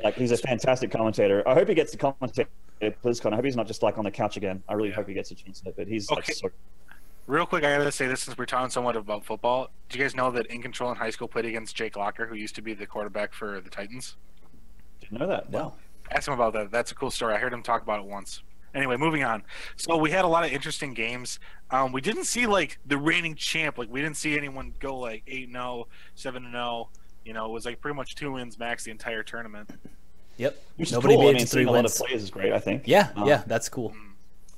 Like he's a fantastic commentator. I hope he gets to commentate at BlizzCon. I hope he's not just like on the couch again. I really hope he gets a chance to. But he's okay. Real quick, I gotta say this since we're talking somewhat about football. Do you guys know that In Control in high school played against Jake Locker, who used to be the quarterback for the Titans? Didn't know that. Wow. Ask him about that. That's a cool story. I heard him talk about it once. Anyway, moving on. So we had a lot of interesting games. We didn't see like the reigning champ. Like we didn't see anyone go like 8-0, 7-0. You know, it was like pretty much 2 wins max the entire tournament. Yep. Which Nobody cool. made it to 3 wins. A lot of wins. players is great. I think. Yeah, that's cool.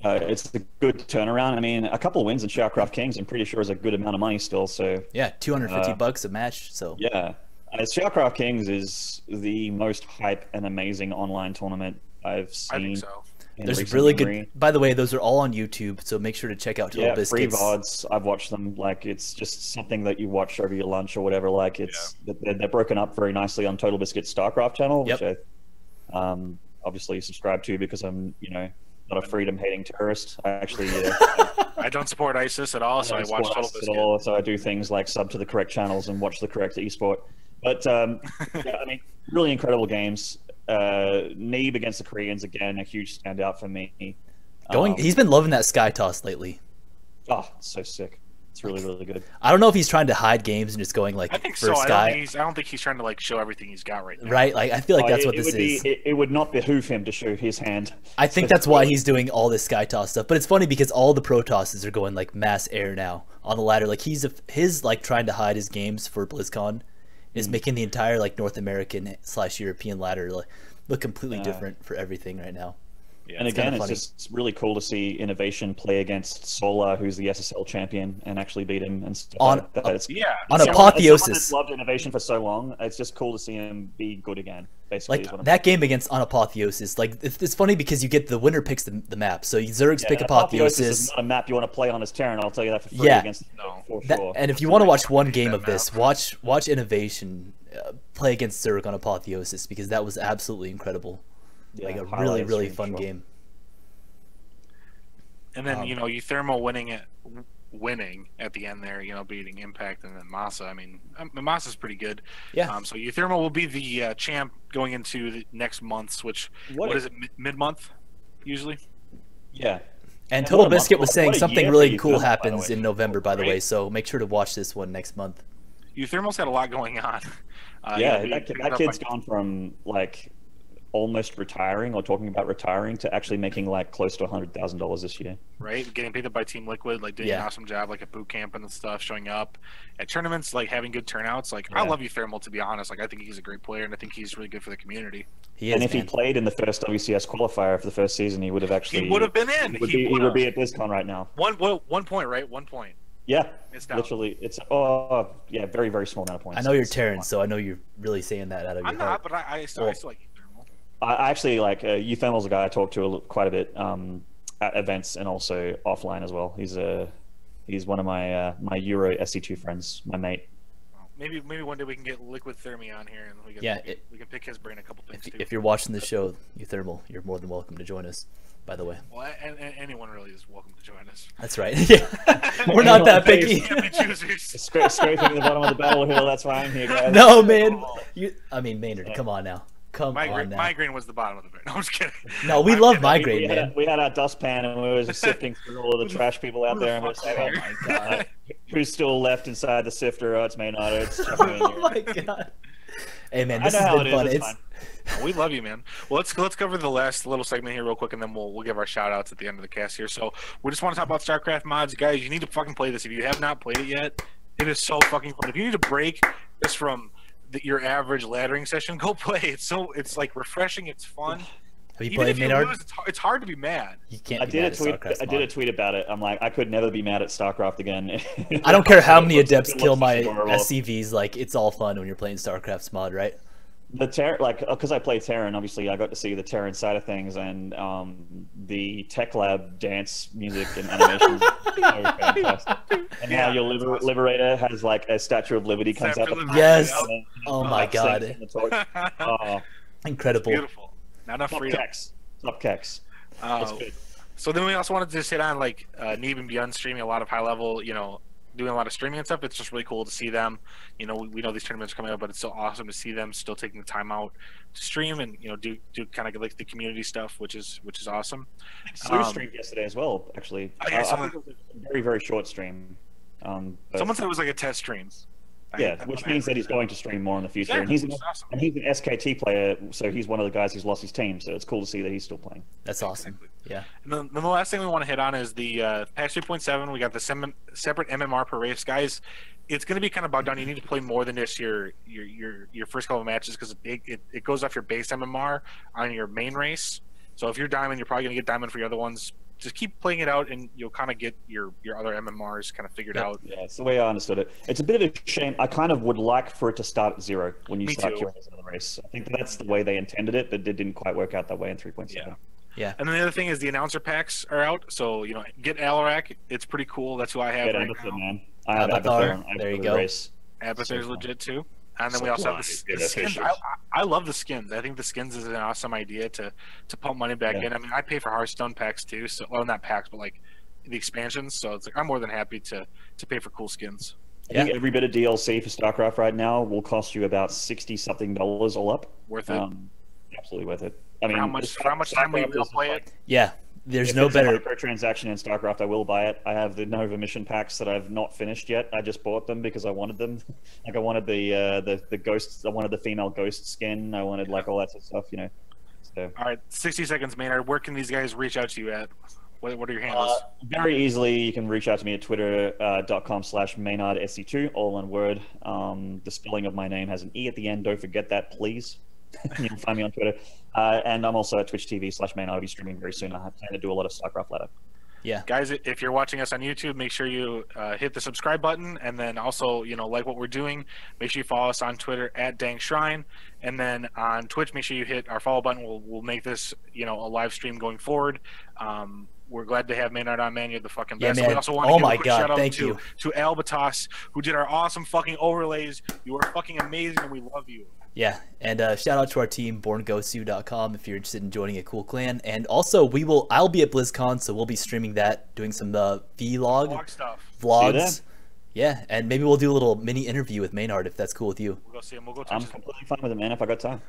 It's a good turnaround. I mean, a couple of wins in Shoutcraft Kings, I'm pretty sure is a good amount of money still. So yeah, $250 a match. So yeah. Shoutcraft Kings is the most hype and amazing online tournament I've seen. I think so. There's really good. By the way, those are all on YouTube, so make sure to check out Total Biscuits. Free VODs. I've watched them. Like it's just something that you watch over your lunch or whatever. Like they're broken up very nicely on Total Biscuits Starcraft channel, which I obviously subscribe to because I'm not a freedom-hating terrorist. I actually I don't support ISIS at all, so I watch Total Biscuit. So I do things like sub to the correct channels and watch the correct esport. But I mean, really incredible games. Neeb against the Koreans again, a huge standout for me. He's been loving that Sky Toss lately. Oh, it's so sick. It's really, really good. I don't know if he's trying to hide games and just going like I think for so. Sky. I don't think he's trying to like show everything he's got right now. Right? Like I feel like that's what this is. It would not behuve him to show his hand. I think that's why he's doing all this Sky Toss stuff. But it's funny because all the Pro Tosses are going like mass air now on the ladder. Like his like trying to hide his games for BlizzCon is making the entire like North American / European ladder look completely different for everything right now. Yeah, and again, it's just really cool to see Innovation play against Solar, who's the SSL champion, and actually beat him and stuff on like that. On Apotheosis. As someone that's loved Innovation for so long, it's just cool to see him be good again. Basically, like that game against on Apotheosis, like it's funny because you get the winner picks the map. So Zergs pick Apotheosis. Is not a map you want to play on as Terran. I'll tell you that for free. For sure. And if you want to watch one game of this, watch Innovation play against Zerg on Apotheosis because that was absolutely incredible. Yeah, like a really fun game. And then Euthermal winning at the end there, beating Impact and then Masa. I mean, Masa's pretty good. Yeah. So Euthermal will be the champ going into the next month's, which what is it, mid-month usually? Yeah. And Total Biscuit was saying something really cool happens in November, by the way. So make sure to watch this one next month. Euthermal's had a lot going on. That kid's gone from like almost retiring or talking about retiring to actually making like close to $100,000 this year. Right, getting picked up by Team Liquid, like doing an awesome job, like at boot camp and stuff, showing up at tournaments, like having good turnouts. Like I love Euthermal, to be honest. Like I think he's a great player, and I think he's really good for the community. If he played in the first WCS qualifier for the first season, he would have actually. He would have been in. He would be at BlizzCon right now. 1 point, right? 1 point. Yeah, literally, it's very, very small amount of points. I know you're Terran, so I know you're really saying that out of your heart. I'm not, but I still like Euthermal. I actually like Euthermal's a guy I talk to quite a bit at events and also offline as well. He's one of my my Euro SC2 friends, my mate. Maybe one day we can get Liquid Thermi on here and we can pick his brain a couple things too. If you're watching the show, Euthermal, you're more than welcome to join us. By the way, well, and anyone really is welcome to join us. That's right. We're not that picky. Scraping the bottom of the battle hill. That's why I'm here, guys. No, man. Maynard, come on now. Come on now. Migraine was the bottom of the barrel. No, I'm just kidding. No, we love Migraine, man. We had our dustpan and we were just sifting through all of the trash people out there and we were saying, Oh my god. who's still left inside the sifter? Oh, it's Maynard. It's Oh my god. Hey man, this has been fun. It's we love you, man. Well, let's cover the last little segment here real quick, and then we'll give our shout outs at the end of the cast here. So we just want to talk about StarCraft mods, guys. You need to fucking play this if you have not played it yet. It is so fucking fun. If you need to break just from your average laddering session, go play. It's like refreshing. It's fun. Have you played Maynard? It's hard to be mad. You can't. I did a tweet about it. I'm like, I could never be mad at StarCraft again. I don't care how many adepts kill my SCVs. Like, it's all fun when you're playing StarCraft's mod, right? Because I play Terran, obviously I got to see the Terran side of things, and the Tech Lab dance music and animations are so fantastic. And now your Liberator has like a Statue of Liberty comes out. Yes. Oh my god. Incredible. It's beautiful. Not enough freedom. Top Kex. It's good. So then we also wanted to sit on like Neeb and Beyond streaming a lot of high level, doing a lot of streaming and stuff. It's just really cool to see them. We know these tournaments are coming up, but it's so awesome to see them still taking the time out to stream and do kind of like the community stuff, which is awesome. Sue streamed yesterday as well, actually. I think it was a very, very short stream. Someone said it was like a test stream. Yeah, which means that he's going to stream more in the future. Yeah, and he's awesome. And he's an SKT player, so he's one of the guys who's lost his team. So it's cool to see that he's still playing. That's awesome. Exactly. Yeah. And then the last thing we want to hit on is the patch 3.7. We got the separate MMR per race, guys. It's going to be kind of bogged down. You need to play more than just your first couple of matches because it goes off your base MMR on your main race. So if you're diamond, you're probably going to get diamond for your other ones. Just keep playing it out, and you'll kind of get your other MMRs kind of figured out. Yeah, it's the way I understood it. It's a bit of a shame. I kind of would like for it to start at 0 when you start queuing into the race. I think that's the way they intended it, but it didn't quite work out that way in 3.7. Yeah. And then the other thing is the announcer packs are out. So, get Alarak. It's pretty cool. That's who I have right now. Man. I have Abathar. There you go. Abathar's legit too. And then we also have the skins. I love the skins. I think the skins is an awesome idea to pump money back in. I mean, I pay for Hearthstone packs too. So, well, not packs, but like the expansions. So it's like I'm more than happy to pay for cool skins. I think every bit of DLC for StarCraft right now will cost you about $60-something all up. Worth it. Absolutely worth it. I mean, for how much time will you play it? Yeah. There's no better per transaction in StarCraft. I will buy it. I have the Nova mission packs that I've not finished yet. I just bought them because I wanted them. Like I wanted the ghosts. I wanted the female ghost skin. I wanted like all that sort of stuff. So. All right, 60 seconds, Maynard. Where can these guys reach out to you at? What are your handles? Very easily, you can reach out to me at twitter.com/MaynardSC2, all one word. The spelling of my name has an E at the end. Don't forget that, please. You can find me on Twitter. And I'm also at Twitch TV/Maynard. I'll be streaming very soon. I plan to do a lot of StarCraft ladder. Yeah. Guys, if you're watching us on YouTube, make sure you hit the subscribe button, and then also, like what we're doing, make sure you follow us on Twitter at DangShrine, and then on Twitch, make sure you hit our follow button. We'll make this, a live stream going forward. We're glad to have Maynard on, man. You're the fucking best. Yeah, man. We also want to give a quick shout out Thank to you. Albatos, who did our awesome fucking overlays. You are fucking amazing, and we love you. Yeah, and shout out to our team, borngosu.com, if you're interested in joining a cool clan. And also, I'll be at BlizzCon, so we'll be streaming that, doing some vlog stuff. Vlogs. Yeah, and maybe we'll do a little mini interview with Maynard, if that's cool with you. We'll go see him. We'll go I'm completely fine with it, man, if I got time.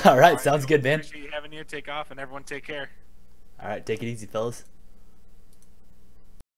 All right, sounds good, man. Appreciate you having you. Take off, and everyone take care. All right, take it easy, fellas.